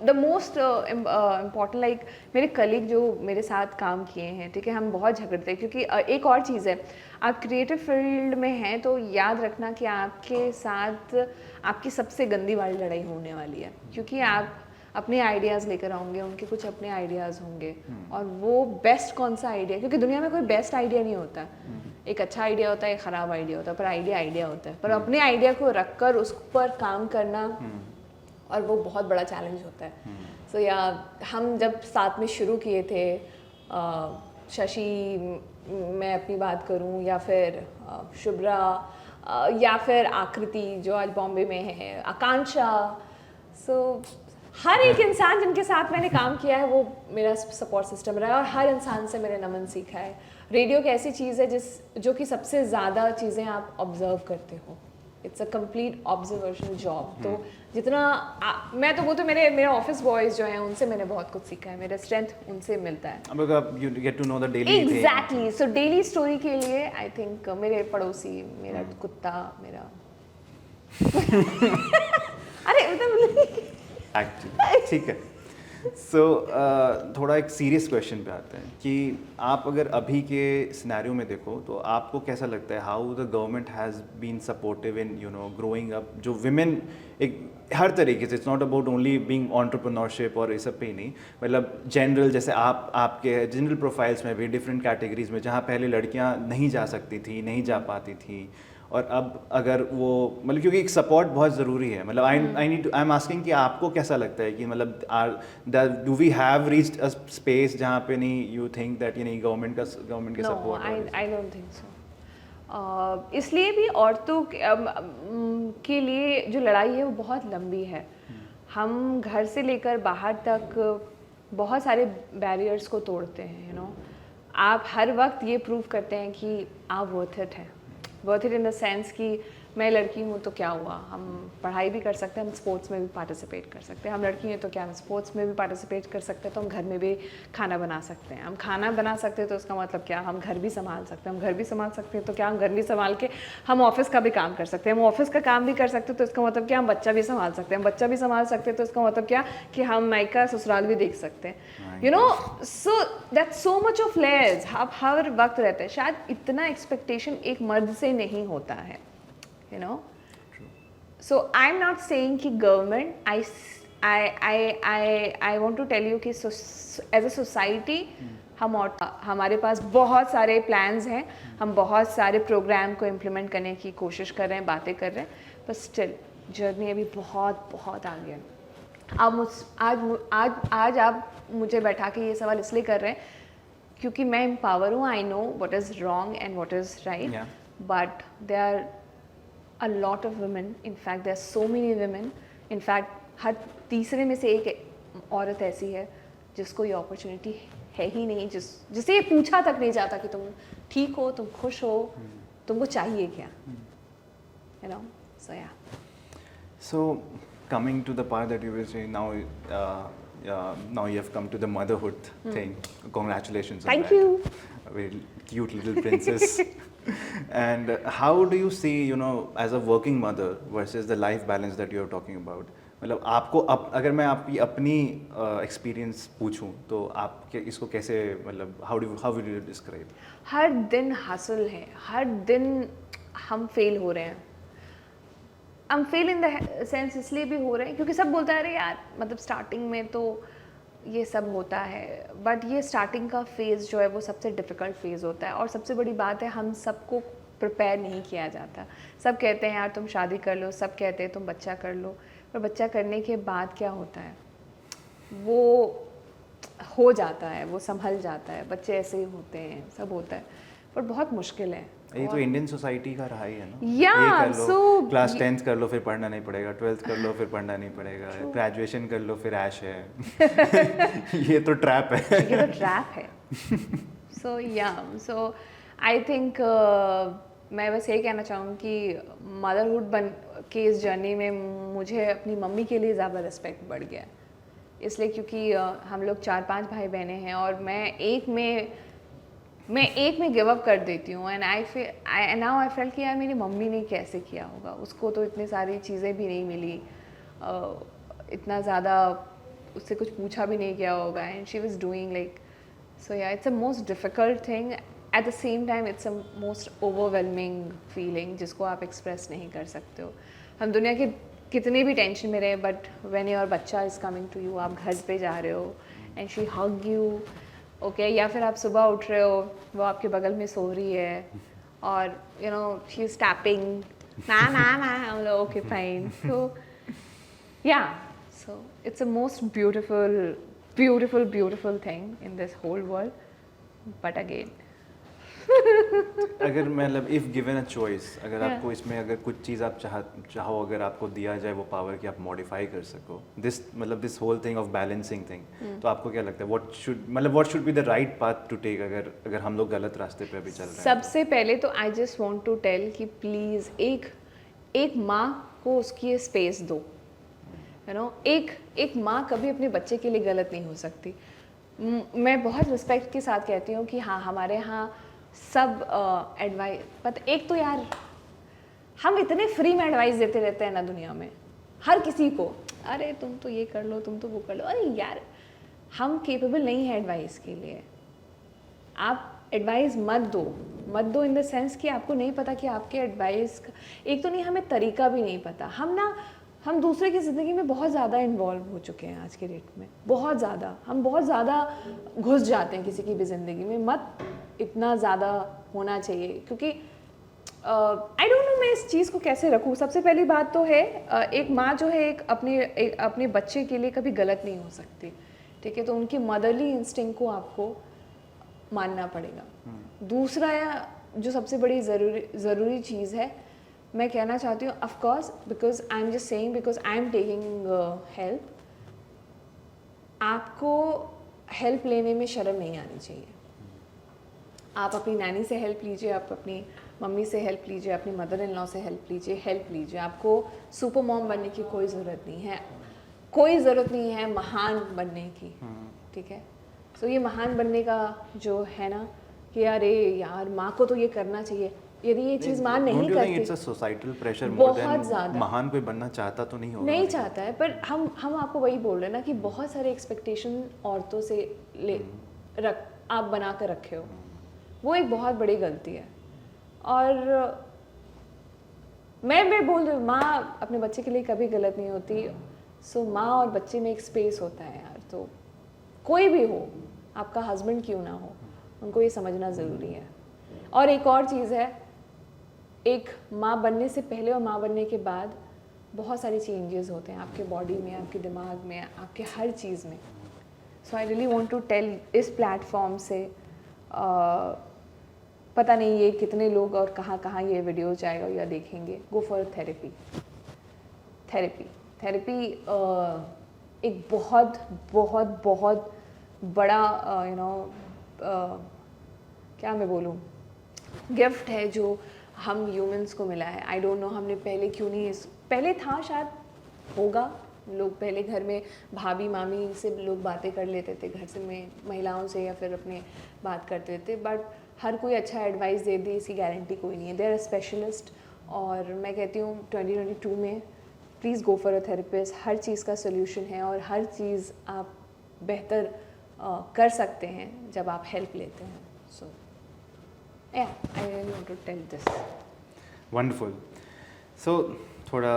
द मोस्ट इम्पॉर्टेंट, लाइक मेरे कलीग जो मेरे साथ काम किए हैं, ठीक है, हम बहुत झगड़ते हैं क्योंकि एक और चीज़ है, आप क्रिएटिव फील्ड में हैं तो याद रखना कि आपके साथ आपकी सबसे गंदी वाली लड़ाई होने वाली है, क्योंकि आप अपने आइडियाज़ लेकर आओगे, उनके कुछ अपने आइडियाज़ होंगे और वो बेस्ट कौन सा आइडिया, क्योंकि दुनिया में कोई बेस्ट आइडिया नहीं होता, एक अच्छा आइडिया होता है, एक ख़राब आइडिया होता है, पर आइडिया होता है, पर अपने आइडिया को रखकर उस पर काम करना और वो बहुत बड़ा चैलेंज होता है। सो या हम जब साथ में शुरू किए थे, शशि, मैं अपनी बात करूं, या फिर शुभ्रा, या फिर आकृति जो आज बॉम्बे में है, आकांक्षा, सो हर एक इंसान जिनके साथ मैंने काम किया है वो मेरा सपोर्ट सिस्टम रहा है और हर इंसान से मैंने नमन सीखा है। रेडियो एक ऐसी चीज़ है जो कि सबसे ज़्यादा चीज़ें आप ऑब्जर्व करते हो, it's a complete observation job. तो जितना मैं तो वो तो मेरे ऑफिस बॉयज़ जो हैं उनसे मैंने बहुत कुछ सीखा है, मेरा स्ट्रेंथ उनसे मिलता है। You get to know the daily thing. Exactly, so daily story के लिए आई थिंक मेरे पड़ोसी, मेरा कुत्ता, मेरा अरे मतलब ठीक है। सो थोड़ा एक सीरियस क्वेश्चन पे आते हैं कि आप अगर अभी के सिनेरियो में देखो तो आपको कैसा लगता है how the government has been supportive in growing up, जो विमेन एक हर तरीके से, it's not about only being entrepreneurship और इस सब पे ही नहीं, मतलब जनरल, जैसे आपके जनरल प्रोफाइल्स में भी डिफरेंट कैटेगरीज में, जहाँ पहले लड़कियाँ नहीं जा सकती थी, नहीं जा पाती थी, और अब अगर वो मतलब क्योंकि एक सपोर्ट बहुत ज़रूरी है, मतलब आई एम आस्किंग कि आपको कैसा लगता है कि मतलब do we have reached a space जहाँ पे नहीं यू थिंक दैट गवर्नमेंट के support? I don't think so. इसलिए भी औरतों के लिए जो लड़ाई है वो बहुत लंबी है। हम घर से लेकर बाहर तक बहुत सारे बैरियर्स को तोड़ते हैं, आप हर वक्त ये प्रूव करते हैं कि आप वर्थ इट है, worth it in the sense कि मैं लड़की हूँ तो क्या हुआ, हम पढ़ाई भी कर सकते हैं, हम स्पोर्ट्स में भी पार्टिसिपेट कर सकते हैं, हम लड़की हैं तो क्या हम स्पोर्ट्स में भी पार्टिसिपेट कर सकते हैं, तो हम घर में भी खाना बना सकते हैं, हम खाना बना सकते हैं तो उसका मतलब क्या, हम घर भी संभाल सकते हैं, हम घर भी संभाल सकते हैं तो क्या, हम घर भी संभाल के हम ऑफिस का भी काम कर सकते हैं, हम ऑफिस का काम भी कर सकते हैं तो इसका मतलब क्या, हम बच्चा भी संभाल सकते हैं, हम बच्चा भी संभाल सकते हैं तो इसका मतलब क्या कि हम मायका ससुराल भी देख सकते हैं, you know. So that so much of layers, आप हर वक्त रहते हैं, शायद इतना एक्सपेक्टेशन एक मर्द से नहीं होता है, you know. So I'm not saying कि government, I want to tell you कि as a society हमारे पास बहुत सारे plans हैं, हम बहुत सारे program को implement करने की कोशिश कर रहे हैं, बातें कर रहे हैं, पर still journey अभी बहुत बहुत आगे है। आज आप मुझे बैठा के ये सवाल इसलिए कर रहे हैं क्योंकि मैं empower हूँ, I know what is wrong and what is right, but there are a lot of women, in fact there are so many women, in fact हर तीसरे में से एक औरत ऐसी है जिसको ये अपॉर्चुनिटी है ही नहीं, जिसे ये पूछा तक नहीं जाता कि तुम ठीक हो, तुम खुश हो, तुमको चाहिए क्या, you know. So yeah. So coming to the part that you were saying now, now you have come to the motherhood thing. Congratulations. Thank on that. you. A very cute little princess. And how do you see, you know, as a working mother versus the life balance that you are talking about? मतलब आपको अगर मैं आपकी अपनी experience पूछूं तो आप इसको कैसे, मतलब हाउ विल यू डिस्क्राइब? हर दिन हासिल है, हर दिन हम फेल हो रहे हैं, हम फेल इन द सेंस इसलिए भी हो रहे हैं क्योंकि सब बोलता है अरे यार, मतलब स्टार्टिंग में तो ये सब होता है, बट ये स्टार्टिंग का फेज़ जो है वो सबसे डिफ़िकल्ट फेज़ होता है, और सबसे बड़ी बात है हम सबको प्रिपेयर नहीं किया जाता। सब कहते हैं यार तुम शादी कर लो, सब कहते हैं तुम बच्चा कर लो, पर बच्चा करने के बाद क्या होता है, वो हो जाता है, वो संभल जाता है, बच्चे ऐसे ही होते हैं, सब होता है, पर बहुत मुश्किल है। ये तो इंडियन सोसाइटी का रहा ही है ना। या सो क्लास 10th कर लो फिर पढ़ना नहीं पड़ेगा, 12th कर लो फिर पढ़ना नहीं पड़ेगा, ग्रेजुएशन कर लो फिर ऐश है। ये तो ट्रैप है। ये तो ट्रैप है। So yeah, so I think मैं बस ये कहना चाहूँ कि मदरहुड के इस जर्नी में मुझे अपनी मम्मी के लिए ज़्यादा रिस्पेक्ट बढ़ गया, इसलिए क्योंकि हम लोग 4-5 भाई बहनें हैं और मैं एक में गिव अप कर देती हूँ, एंड नाउ आई फेल कि यार मेरी मम्मी ने कैसे किया होगा, उसको तो इतनी सारी चीज़ें भी नहीं मिली, इतना ज़्यादा उससे कुछ पूछा भी नहीं किया होगा, and she was doing like, so yeah it's a most difficult thing, at the same time it's a most overwhelming feeling जिसको आप एक्सप्रेस नहीं कर सकते हो। हम दुनिया के कितनी भी टेंशन में रहे, बट व्हेन योर बच्चा इज़ कमिंग टू यू, आप घर पे जा रहे हो and she hug you, okay, या फिर आप सुबह उठ रहे हो, वो आपके बगल में सो रही है और you know she is tapping ना, okay fine, so yeah, so it's a most beautiful thing in this whole world, but again अगर मतलब इफ़ गिवन अ चॉइस, अगर आपको इसमें अगर कुछ चीज़ आप चाहो अगर आपको दिया जाए वो पावर कि आप मॉडिफाई कर सको this whole thing of balancing thing, तो आपको क्या लगता है what should be the right path to take अगर हम लोग गलत रास्ते पे अभी चल रहे हैं? सबसे पहले तो I just want to tell कि प्लीज़ एक माँ को उसकी स्पेस दो, यू नो। एक माँ कभी अपने बच्चे के लिए गलत नहीं हो सकती। मैं बहुत रिस्पेक्ट के साथ कहती हूँ कि हाँ, हमारे यहाँ सब एडवाइस, पता एक तो यार हम इतने फ्री में एडवाइस देते रहते हैं ना दुनिया में, हर किसी को, अरे तुम तो ये कर लो, तुम तो वो कर लो, अरे यार हम केपेबल नहीं है एडवाइस के लिए। आप एडवाइस मत दो इन द सेंस कि आपको नहीं पता कि आपके एडवाइस का, एक तो नहीं हमें तरीका भी नहीं पता, हम दूसरे की ज़िंदगी में बहुत ज़्यादा इन्वॉल्व हो चुके हैं आज के डेट में, हम बहुत ज़्यादा घुस जाते हैं किसी की भी ज़िंदगी में। मत इतना ज़्यादा होना चाहिए, क्योंकि आई डोंट नो मैं इस चीज़ को कैसे रखूँ। सबसे पहली बात तो है एक माँ जो है अपने बच्चे के लिए कभी गलत नहीं हो सकती, ठीक है, तो उनकी मदरली इंस्टिंक्ट को आपको मानना पड़ेगा। दूसरा जो सबसे बड़ी ज़रूरी चीज़ है, मैं कहना चाहती हूँ, of course because I am just saying because I am taking help, आपको हेल्प लेने में शर्म नहीं आनी चाहिए। आप अपनी नैनी से हेल्प लीजिए, आप अपनी मम्मी से हेल्प लीजिए, अपनी मदर इन लॉ से हेल्प लीजिए। आपको सुपर मॉम बनने की कोई ज़रूरत नहीं है, कोई ज़रूरत नहीं है महान बनने की, ठीक है। सो ये महान बनने का जो है ना कि अरे यार माँ को तो ये करना चाहिए, यदि ये चीज़ माँ नहीं करती, इट्स अ सोसाइटल प्रेशर मोर बहुत देन ज़्यादा महान कोई बनना चाहता तो नहीं होगा, नहीं चाहता है, पर हम आपको वही बोल रहे हैं ना कि बहुत सारे एक्सपेक्टेशन औरतों से ले रख आप बना कर रखे हो, वो एक बहुत बड़ी गलती है। और मैं बोल रही हूँ माँ अपने बच्चे के लिए कभी गलत नहीं होती। सो माँ और बच्चे में एक स्पेस होता है यार, तो कोई भी हो, आपका हस्बैंड क्यों ना हो, उनको ये समझना ज़रूरी है। और एक और चीज़ है, एक माँ बनने से पहले और माँ बनने के बाद बहुत सारे चेंजेस होते हैं आपके बॉडी में, आपके दिमाग में, आपके हर चीज़ में। So I really want to tell इस प्लेटफॉर्म से, पता नहीं ये कितने लोग और कहाँ कहाँ ये वीडियो जाएगा या देखेंगे, गो फॉर थेरेपी। थेरेपी एक बहुत बहुत बहुत बड़ा क्या मैं बोलूँ, गिफ्ट है जो हम ह्यूमंस को मिला है। आई डोंट नो हमने पहले क्यों नहीं, पहले था शायद, होगा, लोग पहले घर में भाभी मामी से लोग बातें कर लेते थे, घर से में महिलाओं से या फिर अपने बात करते थे, बट हर कोई अच्छा एडवाइस दे दे इसकी गारंटी कोई नहीं है। They are specialist. और मैं कहती हूँ 2022 में please go for a therapist. हर चीज़ का सोल्यूशन है और हर चीज़ आप बेहतर कर सकते हैं जब आप हेल्प लेते हैं। So yeah, I really want to tell this. Wonderful. So थोड़ा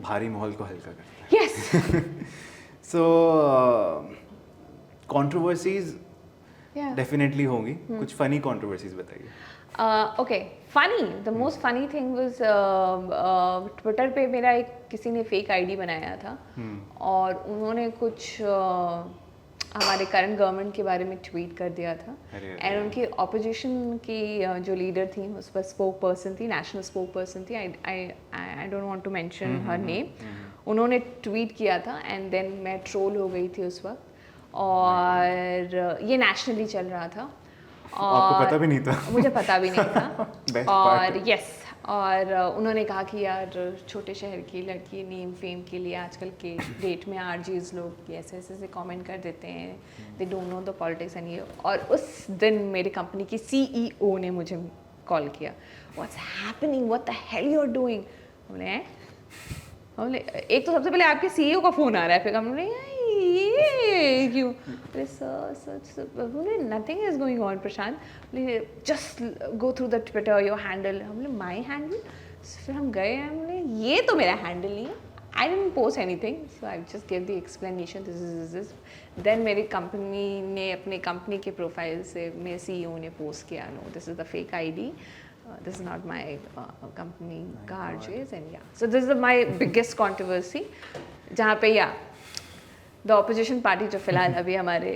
भारी माहौल को हल्का करते Yes. हैं। सो कंट्रोवर्सीज Yeah. डेफिनेटली होंगी, कुछ फनी कंट्रोवर्सीज बताइए। Okay. Funny. The most funny thing was Twitter पे मेरा एक किसी ने फेक आईडी बनाया था और उन्होंने कुछ हमारे करंट गवर्नमेंट के बारे में ट्वीट कर दिया था। एंड उनकी ऑपोजिशन की जो लीडर थी, उस पर स्पोक पर्सन थी, नेशनल स्पोक पर्सन थी, I don't want to mention her name. उन्होंने ट्वीट किया था एंड देन मैं ट्रोल हो गई थी उस वक्त, और ये नेशनली चल रहा था। आपको पता भी नहीं था? मुझे पता भी नहीं था। Best और part. यस, और उन्होंने कहा कि यार छोटे शहर की लड़की नेम फेम के लिए आजकल के डेट में आरजीज लोग ऐसे ऐसे कमेंट कर देते हैं, they don't know the politics and ये। और उस दिन मेरी कंपनी की CEO ने मुझे कॉल किया, what's happening, what the hell you are doing. हमने एक तो सबसे पहले आपके CEO का फ़ोन आ रहा है, फिर हमने ये क्यों, sir nothing is going on Prashant, just go through the Twitter your handle. हमने माई हैंडल, फिर हम गए, हमने ये तो मेरा हैंडल नहीं है, I didn't post anything, so I just give the explanation, this. Then मेरी कंपनी ने अपने कंपनी के प्रोफाइल से मेरे CEO ने पोस्ट किया, no this is the fake ID, this is not my company charges, and yeah, so this is my biggest controversy, जहाँ पे द ऑपोजिशन पार्टी जो फिलहाल अभी हमारे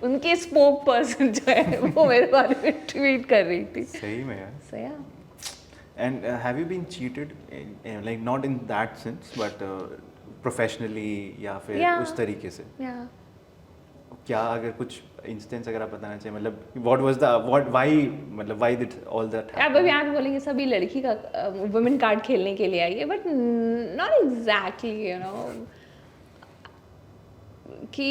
उनके स्पोक पर्सन जो है वो मेरे बारे में ट्वीट कर रही थी। सही में यार। So yeah. And have you been cheated, like not in that sense, but professionally या फिर Yeah. उस तरीके से? Yeah. क्या अगर कुछ इंस्टेंस अगर आप बताना चाहिए, मतलब why did all that happen? अब अभी आप बोलेंगे सभी लड़की का वुमेन कार्ड खेलने के लिए आई है, बट नॉट एग्जैक्टली, कि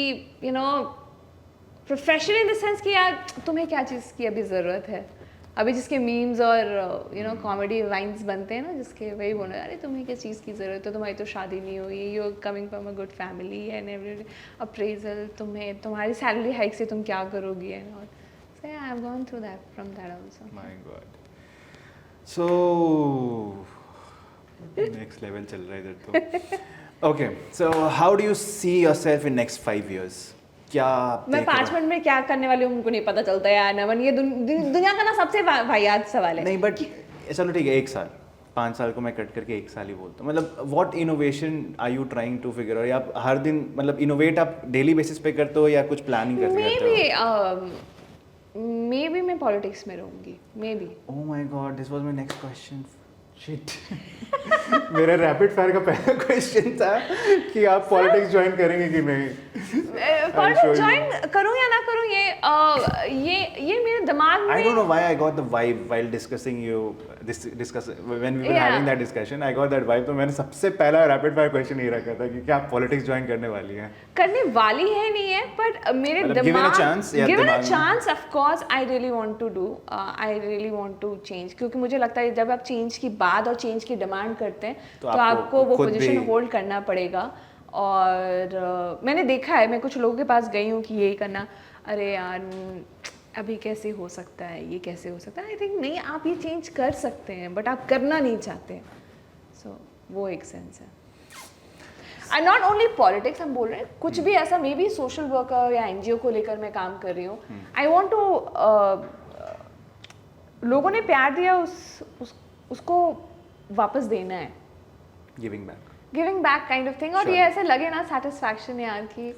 प्रोफेशनल इन द सेंस कि यार तुम्हें क्या चीज़ की अभी ज़रूरत है, अभी जिसके मीम्स और कॉमेडी वाइन्स बनते हैं ना, जिसके वही बोलना, अरे तुम्हें किस चीज़ की ज़रूरत है, तुम्हारी तो शादी नहीं हुई, you are coming from a good family and every appraisal, तुम्हें तुम्हारी सैलरी हाइक से तुम क्या करोगी and all. So I have gone through that from that also. My god, so next level चल रहा है इधर तो। Okay, so how do you see yourself in next 5 years? क्या मैं 5 मिनट में क्या करने वाली हूँ उनको नहीं पता चलता यार नमन, ये दुनिया का ना सबसे वाहियात सवाल है। नहीं, बट चलो ठीक है, 1 साल 5 साल को मैं कट करके 1 साल ही बोलता हूँ, मतलब what innovation are you trying to figure, और आप हर दिन मतलब इनोवेट आप डेली बेसिस पे करते हो या कुछ प्लानिंग करते हो? मे बी मैं पॉलिटिक्स में रहूँगी, may be. Oh my God, this was my next question. Shit. मेरा रैपिड फायर का पहला क्वेश्चन था कि आप पॉलिटिक्स ज्वाइन करेंगे कि नहीं। पॉलिटिक्स ज्वाइन करूँ या ना करूँ, ये मेरे दिमाग में I don't know why I got the vibe while discussing when we were Yeah. having that discussion. I got that vibe. तो मैंने सबसे पहला रैपिड फायर क्वेश्चन ये रखा था कि क्या आप पॉलिटिक्स ज्वाइन करने वाली हैं? करने वाली है नहीं है, पर मेरे मतलब दिमाग given a chance या given a दिमाग में? chance of course I really want to do I really want to change, क्योंकि मुझे लगता है जब आप चेंज की बात और चेंज की डिमांड करते हैं तो तो आपको वो खुद पोजीशन भी- होल्ड करना पड़ेगा। और मैंने देखा है, मैं कुछ लोगों के पास गई हूँ कि यही करना, अरे यार अभी कैसे हो सकता है, ये कैसे हो सकता है। आई थिंक नहीं, आप ये चेंज कर सकते हैं बट आप करना नहीं चाहते। सो वो एक सेंस है। एंड नॉट ओनली पॉलिटिक्स, हम बोल रहे हैं कुछ भी ऐसा, मे बी सोशल वर्कर या एनजीओ को लेकर मैं काम कर रही हूँ। आई वॉन्ट टू लोगों ने प्यार दिया उसको वापस देना है, giving back giving back kind of thing. और ये ऐसे लगे ना सेटिस्फैक्शन यार कि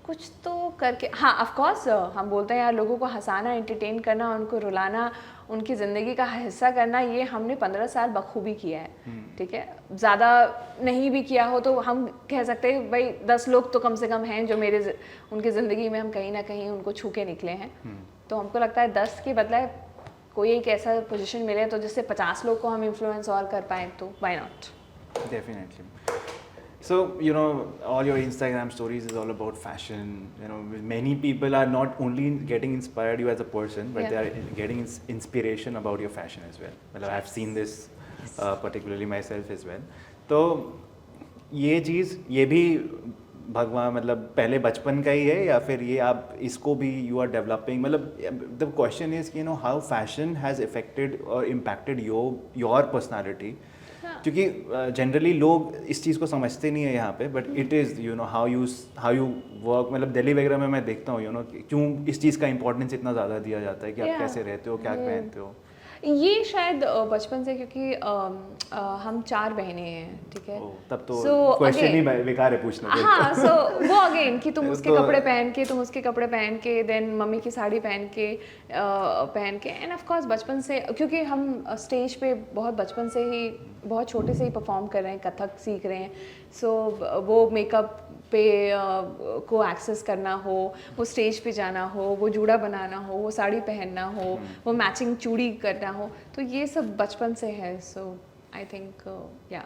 कुछ तो करके। हाँ ऑफ कोर्स हम बोलते हैं यार लोगों को हंसाना, एंटरटेन करना, उनको रुलाना, उनकी ज़िंदगी का हिस्सा करना, ये हमने 15 साल बखूबी किया है। ठीक है, ज़्यादा नहीं भी किया हो तो हम कह सकते हैं भाई 10 लोग तो कम से कम हैं जो उनकी ज़िंदगी में हम कहीं ना कहीं उनको छू के निकले हैं। तो हमको लगता है 10 के बदले कोई एक ऐसा पोजीशन मिले तो जिससे 50 लोग को हम इन्फ्लुएंस और कर पाएँ, तो why not. Definitely. So, you know, all your Instagram stories is all about fashion. You know, many people are not only getting inspired you as a person, but Yeah. they are getting inspiration about your fashion as well. Well, I've seen this particularly myself as well. तो ये चीज़ ये भी भगवान मतलब पहले बचपन का ही है या फिर ये आप इसको भी यू आर डेवलपिंग, मतलब the question is you know how fashion has affected और इम्पैक्टेड योर पर्सनालिटी। क्योंकि जनरली लोग इस चीज़ को समझते नहीं है यहाँ पे, but it is you know how you work. मतलब दिल्ली वगैरह में मैं देखता हूँ यू नो क्यों इस चीज़ का इंपॉर्टेंस इतना ज़्यादा दिया जाता है कि आप कैसे रहते हो, क्या पहनते हो। ये शायद बचपन से, क्योंकि हम 4 बहनें हैं, ठीक है। तब तो क्वेश्चन ही बेकार है पूछना। हाँ, सो वो अगेन कि तुम उसके तो- कपड़े पहन के, तुम उसके कपड़े पहन के, देन मम्मी की साड़ी पहन के एंड ऑफ कोर्स बचपन से, क्योंकि हम स्टेज पे बहुत बचपन से ही, बहुत छोटे से ही परफॉर्म कर रहे हैं, कथक सीख रहे हैं। सो वो मेकअप पे को एक्सेस करना हो, वो स्टेज पे जाना हो, वो जूड़ा बनाना हो, वो साड़ी पहनना हो, वो मैचिंग चूड़ी करना हो, तो ये सब बचपन से है। सो आई थिंक या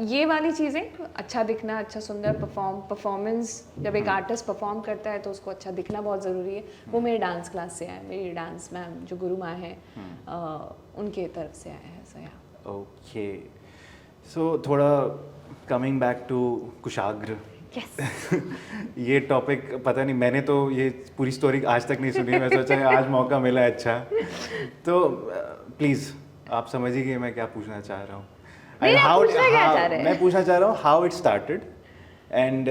ये वाली चीज़ें, अच्छा दिखना, अच्छा सुंदर परफॉर्मेंस, जब एक आर्टिस्ट परफॉर्म करता है तो उसको अच्छा दिखना बहुत ज़रूरी है। वो मेरे डांस क्लास से आया है, मेरी डांस मैम जो गुरु माँ है उनके तरफ से आया है। सो या ओके, सो थोड़ा कमिंग बैक टू कुशाग्र। ये टॉपिक पता नहीं, मैंने तो ये पूरी स्टोरी आज तक नहीं सुनी, मैं सोचा आज मौका मिला है। अच्छा तो प्लीज़ आप समझिए कि मैं क्या पूछना चाह रहा हूँ। मैं पूछना चाह रहा हूँ हाउ इट स्टार्टेड एंड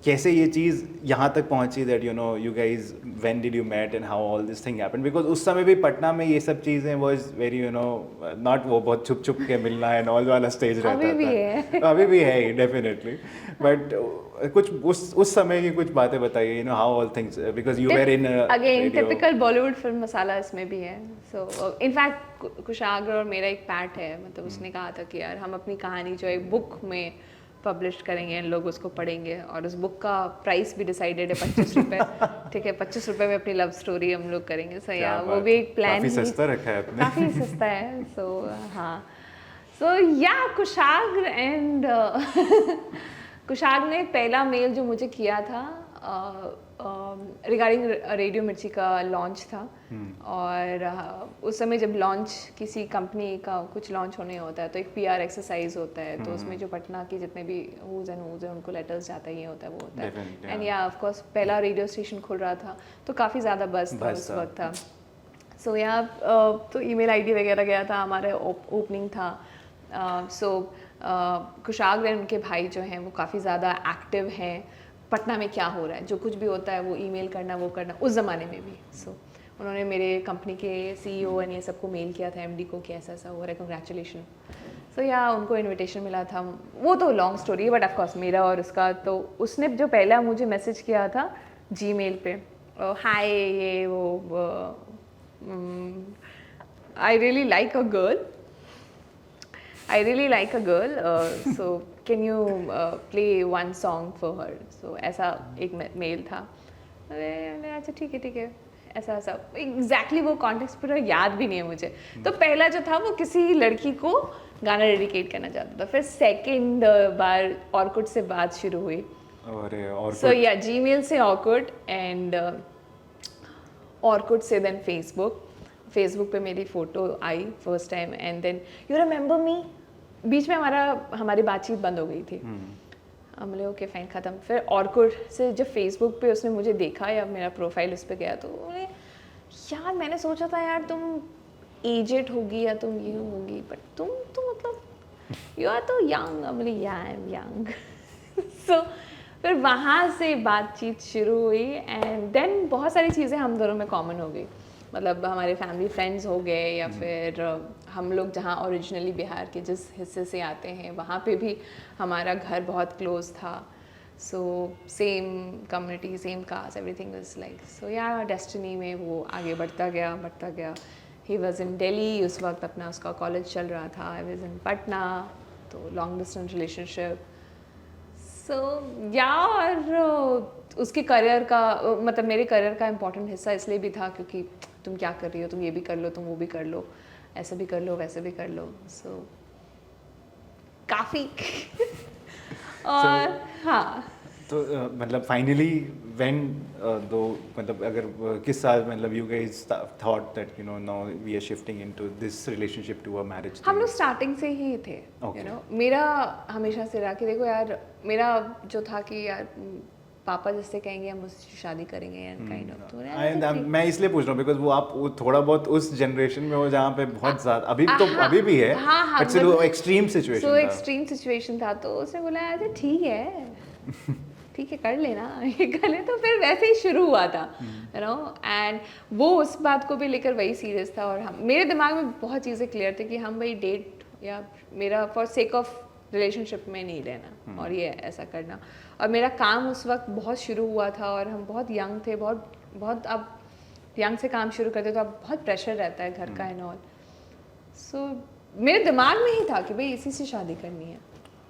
कैसे ये चीज़ यहाँ तक पहुँची, that you know you guys when did you met and how all this thing happened. Because उस समय भी पटना में ये सब चीज़ें was very you know not वो बहुत छुप छुप के मिलना एंड ऑल वाला स्टेज रहता था। अभी भी है डेफिनेटली, बट कुछ उस समय की कुछ बातें बताइए, you know how all things, because you were in again typical Bollywood film masala इसमें भी है। सो इनफैक्ट कुशाग्र और मेरा एक पैट है, मतलब उसने कहा था कि यार हम अपनी कहानी जो एक बुक में पब्लिश करेंगे, लोग उसको पढ़ेंगे, और उस बुक का प्राइस भी डिसाइडेड है 25 रुपये। ठीक है, 25 रुपये में अपनी लव स्टोरी हम लोग करेंगे। सो या वो भी एक प्लान, काफ़ी सस्ता रखा है आपने। काफ़ी सस्ता है। सो हाँ, सो या कुशाग्र एंड कुशाग्र ने पहला मेल जो मुझे किया था रिगार्डिंग रेडियो मिर्ची का लॉन्च था। और उस समय जब लॉन्च किसी कंपनी का कुछ लॉन्च होने होता है तो एक पीआर एक्सरसाइज होता है, तो उसमें जो पटना की जितने भी हूज एंड हूज है उनको लेटर्स जाता है, ये होता है वो होता है। एंड या ऑफ कोर्स पहला रेडियो स्टेशन खुल रहा था तो काफ़ी ज़्यादा बस था उस वक्त था। सो या तो ईमेल आईडी वगैरह गया था, हमारे ओपनिंग था। सो कुशाग्र एंड उनके भाई जो हैं वो काफ़ी ज़्यादा एक्टिव हैं पटना में, क्या हो रहा है, जो कुछ भी होता है वो ईमेल करना, वो करना, उस ज़माने में भी। सो उन्होंने मेरे कंपनी के सीईओ एंड ये सबको मेल किया था, एमडी को, कि ऐसा ऐसा हो रहा है, कंग्रेचुलेशन। सो या उनको इनविटेशन मिला था, वो तो लॉन्ग स्टोरी है, बट ऑफकोर्स मेरा और उसका, तो उसने जो पहला मुझे मैसेज किया था जीमेल पे, हाय ये वो आई really like a girl, I really like a girl, so can you play one song for her? So ऐसा एक मेल था। अरे अच्छा ठीक है। ऐसा ऐसा एग्जैक्टली वो कॉन्टेक्स्ट पूरा याद भी नहीं है मुझे। तो पहला जो था वो किसी लड़की को गाना डेडिकेट करना चाहता था। फिर सेकंड बार ऑर्कुट से बात शुरू हुई। और सो या जीमेल से ऑर्कुट एंड ऑर्कुट से देन फेसबुक पे मेरी photo I first time and then you remember me. बीच में हमारी बातचीत बंद हो गई थी। हम बोले ओके फाइन ख़त्म। फिर ऑर्कुट से जब फेसबुक पे उसने मुझे देखा या मेरा प्रोफाइल उस पर गया तो बोले यार मैंने सोचा था यार तुम एजेड होगी या तुम ये होगी बट तुम तो मतलब यू आर तो यंग। हम बोले या आई एम यंग। सो फिर वहाँ से बातचीत शुरू हुई एंड देन बहुत सारी चीज़ें हम दोनों में कॉमन हो गई। मतलब हमारे फैमिली फ्रेंड्स हो गए या फिर हम लोग जहाँ ओरिजिनली बिहार के जिस हिस्से से आते हैं वहाँ पे भी हमारा घर बहुत क्लोज था। So same community same caste everything was like so या डेस्टिनी में वो आगे बढ़ता गया। ही वॉज इन दिल्ली उस वक्त अपना उसका कॉलेज चल रहा था। आई वॉज इन पटना तो लॉन्ग डिस्टेंस रिलेशनशिप। सो या और उसके करियर का मतलब मेरे करियर का इम्पोर्टेंट हिस्सा इसलिए भी था क्योंकि तुम क्या कर रही हो, तुम ये भी कर लो, तुम वो भी कर लो, ऐसे भी कर लो, वैसे भी कर लो। सो काफ़ी और हाँ तो मतलब फाइनली व्हेन दो मतलब अगर किस साल मतलब you guys thought that you know now we are shifting into this relationship to a marriage. हम लोग स्टार्टिंग से ही थे यू नो। मेरा हमेशा से रहा कि देखो यार मेरा जो था कि यार पापा जिससे कहेंगे हम उससे शादी करेंगे एंड काइंड ऑफ। तो मैं इसलिए पूछ रहा हूँ बिकॉज वो थोड़ा बहुत उस जनरेशन में हो जहाँ पे बहुत ज़्यादा अभी तो हाँ, अभी भी है हाँ, बट सिर्फ वो एक्सट्रीम सिचुएशन सो था। एक्सट्रीम सिचुएशन था तो उसने बोला यार ठीक है ठीक है कर लेना ये कर ले। तो फिर वैसे ही शुरू हुआ था यू नो। एंड वो उस बात को भी लेकर वही सीरियस था और हम मेरे दिमाग में बहुत चीज़ें क्लियर थी कि हम वही डेट या मेरा फॉर सेक ऑफ रिलेशनशिप में नहीं रहना और ये ऐसा करना। और मेरा काम उस वक्त बहुत शुरू हुआ था और हम बहुत यंग थे। बहुत अब यंग से काम शुरू करते तो अब बहुत प्रेशर रहता है घर का एंड ऑल। सो मेरे दिमाग में ही था कि भाई इसी से शादी करनी है।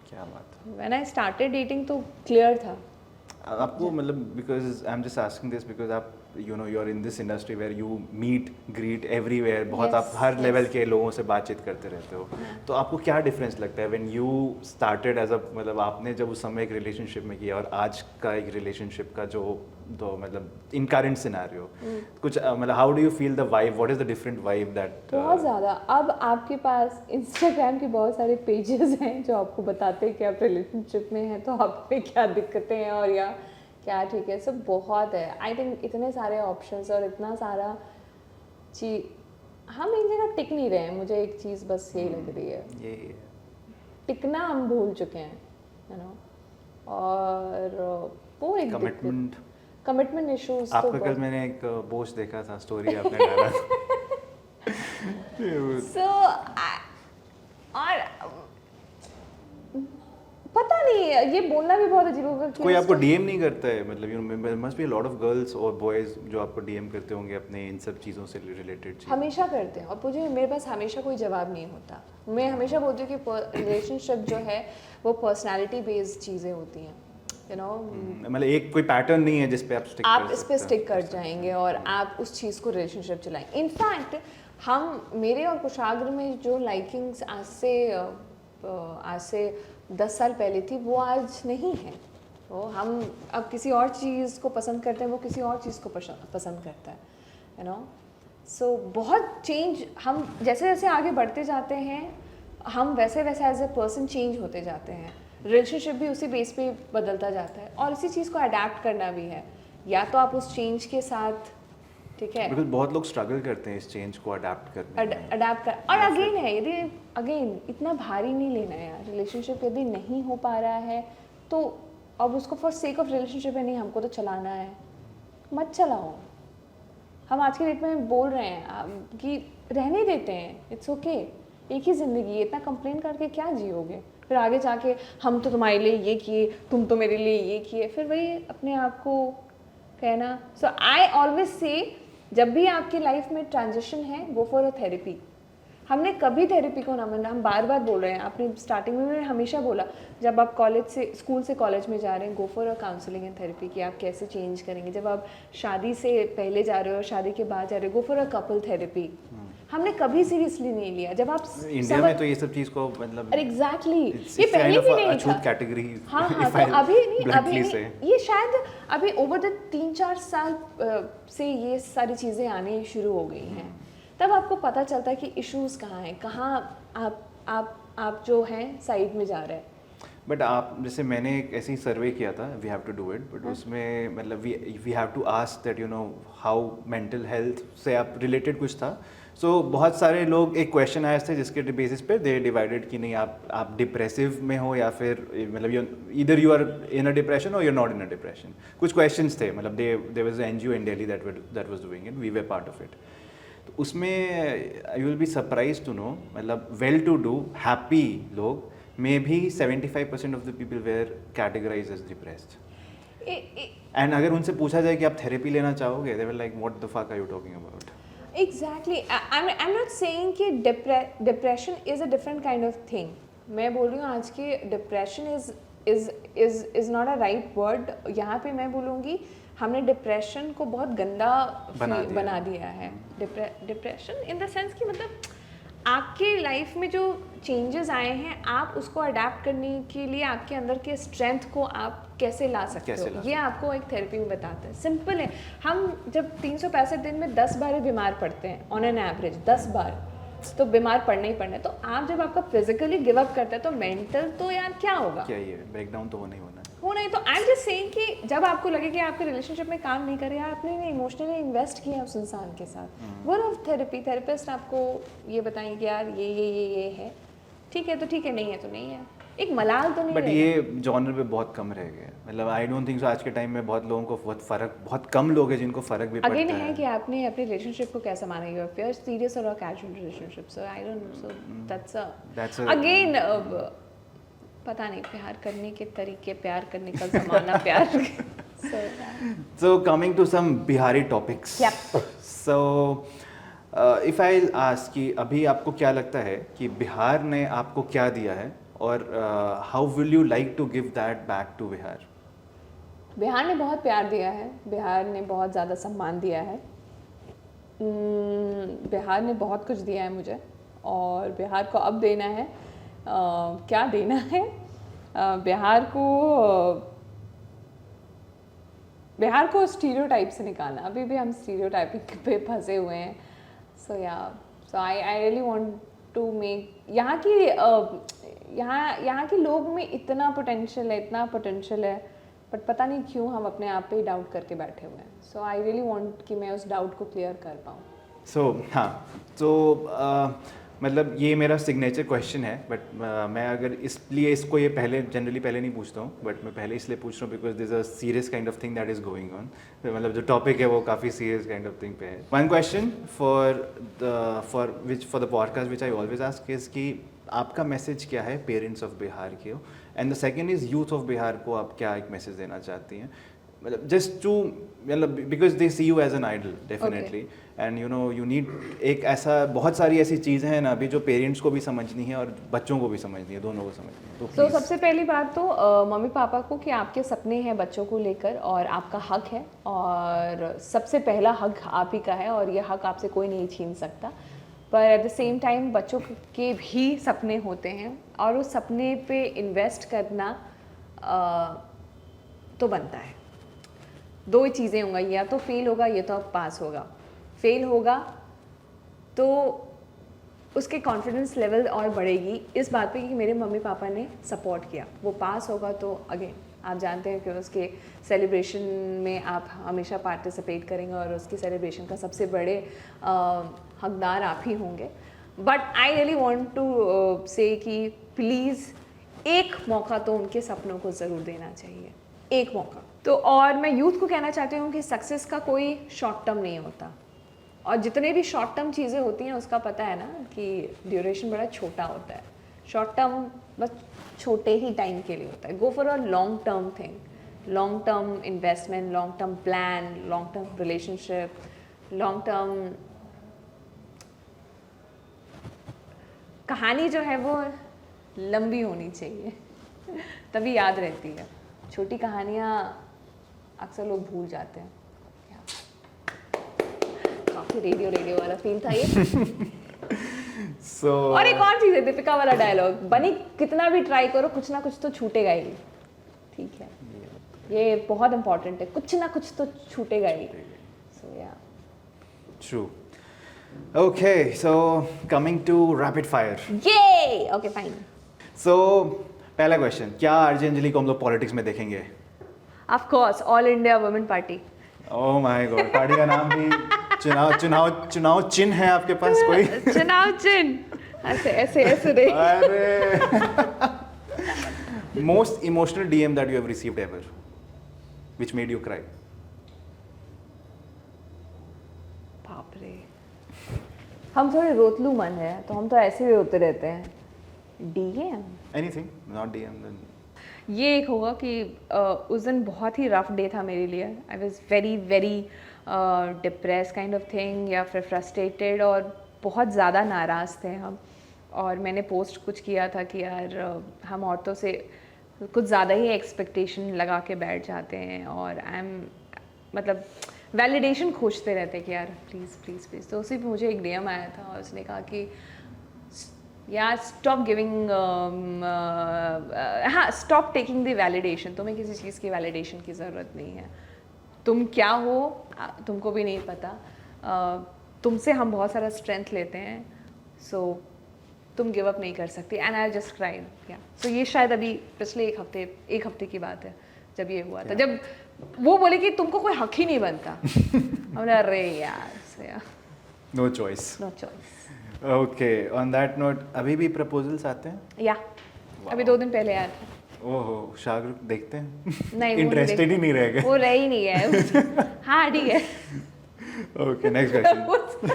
क्या बात है। व्हेन आई स्टार्टेड डेटिंग तो क्लियर था आपको मतलब because I am just asking this because आप you know you are in this industry where you meet greet everywhere बहुत आप हर लेवल के लोगों से बातचीत करते रहते हो। तो आपको क्या डिफरेंस लगता है when you started as a मतलब आपने जब उस समय एक रिलेशनशिप में किया और आज का एक रिलेशनशिप का जो मतलब इन करंट सिनेरियो कुछ मतलब how do you feel the vibe what is the different vibe that बहुत ज़्यादा। अब आपके पास इंस्टाग्राम के बहुत सारे पेजेस हैं जो आपको बताते हैं कि आप रिलेशनशिप में हैं तो आप में क्या दिक्कतें हैं और या क्या ठीक है। सब बहुत है। आई थिंक इतने सारे ऑप्शंस और इतना सारा हम एक जगह टिक नहीं रहे हैं। मुझे एक चीज़ बस यही लग रही है ये टिकना हम भूल चुके हैं यू नो। और वो एक कमिटमेंट इश्यूज। आपका कल मैंने एक पोस्ट देखा था स्टोरी आपने डाला सो और पता नहीं ये बोलना भी बहुत अजीब होगा कि कोई आपको डीएम नहीं करता है मतलब you know must be a lot of girls और बॉयज जो आपको डीएम करते होंगे अपने इन सब चीज़ों से रिलेटेड चीज़। हमेशा करते हैं और मुझे मेरे पास हमेशा कोई जवाब नहीं होता। मैं हमेशा बोलती हूँ कि रिलेशनशिप जो है वो पर्सनालिटी बेस्ड चीज़ें होती हैं यू नो। मतलब एक कोई पैटर्न नहीं है जिस पे आप इस पे स्टिक कर जाएंगे और आप उस चीज़ को रिलेशनशिप चलाएंगे। इनफैक्ट हम मेरे और कुशाग्र में जो लाइकिंग्स आज से 10 साल पहले थी वो आज नहीं है। तो हम अब किसी और चीज़ को पसंद करते हैं वो किसी और चीज़ को पसंद करता है यू नो। सो बहुत चेंज हम जैसे जैसे आगे बढ़ते जाते हैं हम वैसे वैसे एज ए पर्सन चेंज होते जाते हैं। रिलेशनशिप भी उसी बेस पे बदलता जाता है और इसी चीज़ को अडेप्ट करना भी है। या तो आप उस चेंज के साथ ठीक है बिकॉज बहुत लोग स्ट्रगल करते हैं इस चेंज को अडेप्ट करने में। अडेप्ट कर और अगेन है यदि अगेन इतना भारी नहीं लेना है यार। रिलेशनशिप यदि नहीं हो पा रहा है तो अब उसको फॉर सेक ऑफ रिलेशनशिप है नहीं हमको तो चलाना है मत चलाओ। हम आज के डेट में बोल रहे हैं कि रहने देते हैं इट्स ओके एक ही ज़िंदगी है इतना कंप्लेन करके क्या जियोगे। फिर आगे जाके हम तो तुम्हारे लिए ये किए तुम तो मेरे लिए ये किए फिर वही अपने आप को कहना। सो आई ऑलवेज से जब भी आपकी लाइफ में ट्रांजिशन है गो फॉर अ थेरेपी। हमने कभी थेरेपी को ना माना, हम बार बार बोल रहे हैं, आपने स्टार्टिंग में मैंने हमेशा बोला जब आप कॉलेज से स्कूल से कॉलेज में जा रहे हैं, गो for a counselling and therapy कि आप कैसे चेंज करेंगे। जब आप शादी से पहले जा रहे हो, शादी के बाद जा रहे हो, गो फॉर अ कपल थेरेपी। हमने कभी सीरियसली नहीं लिया। जब आप इंडिया में तो ये सब चीज़ को मतलब एग्जैक्टली ये पहले भी नहीं था कैटेगरी। हाँ हाँ, तो अभी नहीं, ये शायद अभी ओवर द 3-4 साल से ये सारी चीज़ें आने शुरू हो गई हैं। तब आपको पता चलता है कि इश्यूज कहाँ हैं, कहाँ आप जो हैं साइड में जा रहे हैं। बट आप जैसे मैंने एक ऐसी सर्वे किया था, we have to do it, but उसमें मतलब we have to ask that you know how mental health से आप रिलेटेड कुछ था। सो बहुत सारे लोग एक क्वेश्चन आए थे जिसके बेसिस पे दे डिवाइडेड कि नहीं आप डिप्रेसिव में हो या फिर मतलब either you are in a depression और you are not in a depression. कुछ क्वेश्चंस थे, मतलब there was an NGO in Delhi that was doing it, we were part of it. तो उसमें you will be surprise to know, मतलब well to do happy लोग में भी 75% of the people were categorize as depressed. And अगर उनसे पूछा जाए कि आप थेरेपी लेना चाहोगे, दे were like what the fuck are you talking about. Exactly, I am not saying कि depression is a different kind of thing. मैं बोल रही हूँ आज की depression is not a right word. यहाँ पे मैं बोलूँगी हमने डिप्रेशन को बहुत गंदा बना दिया है। डिप्रेशन इन द सेंस कि मतलब आपके लाइफ में जो चेंजेस आए हैं, आप उसको अडेप्ट करने के लिए आपके अंदर के स्ट्रेंथ को आप कैसे ला सकते हो, ये आपको एक थेरेपी में बताता है। सिंपल है। हम जब 365 दिन में 10 बार बीमार पड़ते हैं ऑन एन एवरेज, 10 बार तो बीमार पड़ना ही पड़ना है। तो आप जब आपका फिजिकली गिव अप करते हैं तो मेंटल तो यार क्या होगा, क्या ये ब्रेकडाउन तो होना ही होना है। तो आई एम जस्ट सेइंग कि जब आपको लगे कि आपके रिलेशनशिप में काम नहीं कर रहा है, आपने इमोशनली इन्वेस्ट किया उस इंसान के साथ, वो थेरेपिस्ट आपको ये बताएंगे कि यार ये है, ठीक है तो ठीक है, नहीं है तो नहीं है। एक मलाल तो नहीं। बट ये जॉनर पे बहुत कम रह गए, मतलब आई डोंट थिंक सो। आज के टाइम में बहुत लोगों को बहुत कम लोग हैं जिनको फर्क भी पड़ता है। अगेन है कि आपने अपने रिलेशनशिप को कैसा माना, यू अफेयर सीरियस और casual relationship. So I don't know, so that's again पता नहीं, प्यार करने के तरीके, प्यार करने का ज़माना, प्यार। So coming to some Bihari topics. Yep. So if I ask कि अभी आपको क्या लगता है कि बिहार ने आपको क्या दिया है, और how will you like to give that back to Bihar? Bihar ने बहुत प्यार दिया है, बिहार ने बहुत ज़्यादा सम्मान दिया है, बिहार ने बहुत कुछ दिया है मुझे, और बिहार को अब देना है। क्या देना है बिहार को स्टीरियोटाइप से निकालना। अभी भी हम स्टीरियोटाइपिंग पे फंसे हुए हैं। So I really want to make यहाँ के लोग में इतना पोटेंशियल है, बट पता नहीं क्यों हम अपने आप पे ही डाउट करके बैठे हुए हैं। सो आई रियली वांट कि मैं उस डाउट को क्लियर कर पाऊँ। मतलब ये मेरा सिग्नेचर क्वेश्चन है, बट मैं अगर इसलिए इसको ये जनरली पहले नहीं पूछता हूँ, बट मैं पहले इसलिए पूछ रहा हूँ because this a serious kind of thing that is going on. मतलब जो टॉपिक है वो काफ़ी सीरियस काइंड ऑफ थिंग पे है। One question for the podcast which I always ask is कि आपका मैसेज क्या है पेरेंट्स ऑफ बिहार के, and the second is youth of Bihar को आप क्या एक मैसेज देना चाहती हैं, मतलब जस्ट टू, मतलब because they see you as an idol definitely, and you know you need एक ऐसा, बहुत सारी ऐसी चीज़ें हैं ना अभी जो पेरेंट्स को भी समझनी है और बच्चों को भी समझनी है, दोनों को समझनी है। तो सबसे पहली बात तो मम्मी पापा को कि आपके सपने हैं बच्चों को लेकर, और आपका हक है, और सबसे पहला हक आप ही का है, और ये हक आपसे कोई नहीं छीन सकता। पर एट द सेम टाइम बच्चों के भी सपने होते हैं, और उस सपने पे इन्वेस्ट करना तो बनता है। दो ही चीज़ें होंगी, या तो फेल होगा या तो पास होगा। फेल होगा तो उसके कॉन्फिडेंस लेवल और बढ़ेगी इस बात पे कि मेरे मम्मी पापा ने सपोर्ट किया। वो पास होगा तो अगेन आप जानते हैं कि उसके सेलिब्रेशन में आप हमेशा पार्टिसिपेट करेंगे, और उसके सेलिब्रेशन का सबसे बड़े हकदार आप ही होंगे। But I really want to say कि प्लीज़ एक मौका तो उनके सपनों को ज़रूर देना चाहिए, एक मौका तो। और मैं यूथ को कहना चाहती हूँ कि सक्सेस का कोई शॉर्ट टर्म नहीं होता, और जितने भी शॉर्ट टर्म चीज़ें होती हैं उसका पता है ना कि ड्यूरेशन बड़ा छोटा होता है। शॉर्ट टर्म बस छोटे ही टाइम के लिए होता है। गो for a long term thing, long term investment, long term plan, long term relationship, long term कहानी जो है वो लंबी होनी चाहिए तभी याद रहती है। छोटी कहानियाँ अक्सर लोग भूल जाते हैं। काफी रेडियो वाला फील था ये। So और एक और चीज़ है, दीपिका वाला डायलॉग, बनी कितना भी ट्राई करो कुछ ना कुछ तो छूटेगा ही, ठीक है, ये बहुत इंपॉर्टेंट है, कुछ ना कुछ तो छूटेगा ही। So yeah. true. Okay, so coming to rapid fire. Yay! Okay, fine. So पहला क्वेश्चन, क्या आरजे अंजलि को हम लोग पॉलिटिक्स में देखेंगे? Of course, All India Women Party. Oh my God, party का नाम भी चुनाव चिन्ह है आपके पास कोई? चुनाव चिन्ह ऐसे रे। अरे most emotional DM that you have received ever which made you cry? बाप रे, हम थोड़े रोतलू मन है तो हम तो ऐसे ही होते रहते हैं। DM anything, not DM then. ये एक होगा कि उस दिन बहुत ही रफ डे था मेरे लिए। I was very depress kind of thing, या फिर फ्रस्ट्रेटेड, और बहुत ज़्यादा नाराज़ थे हम। और मैंने पोस्ट कुछ किया था कि यार हम औरतों से कुछ ज़्यादा ही एक्सपेक्टेशन लगा के बैठ जाते हैं, और आई एम मतलब वैलिडेशन खोजते रहते हैं कि यार प्लीज़ प्लीज़ प्लीज़। तो उसी पे मुझे एक डीएम आया था और उसने कहा कि यार स्टॉप गिविंग, हाँ स्टॉप टेकिंग द वैलिडेशन, तुम्हें किसी चीज़ की वैलिडेशन की ज़रूरत नहीं है, तुम क्या हो तुमको भी नहीं पता, तुमसे हम बहुत सारा स्ट्रेंथ लेते हैं, सो तुम गिव अप नहीं कर सकती। And I just cried. या सो ये शायद अभी पिछले एक हफ्ते की बात है जब ये हुआ था, जब वो बोले कि तुमको कोई हक ही नहीं बनता। हमने अरे यार no choice. No choice. Okay, on that note, अभी भी प्रपोजल्स आते हैं? या अभी 2 दिन पहले आया था। ओहो, शाहरुख देखते हैं? नहीं, इंटरेस्टेड ही नहीं रह गए? वो रह ही नहीं है। हाँ ठीक है। Okay, next question.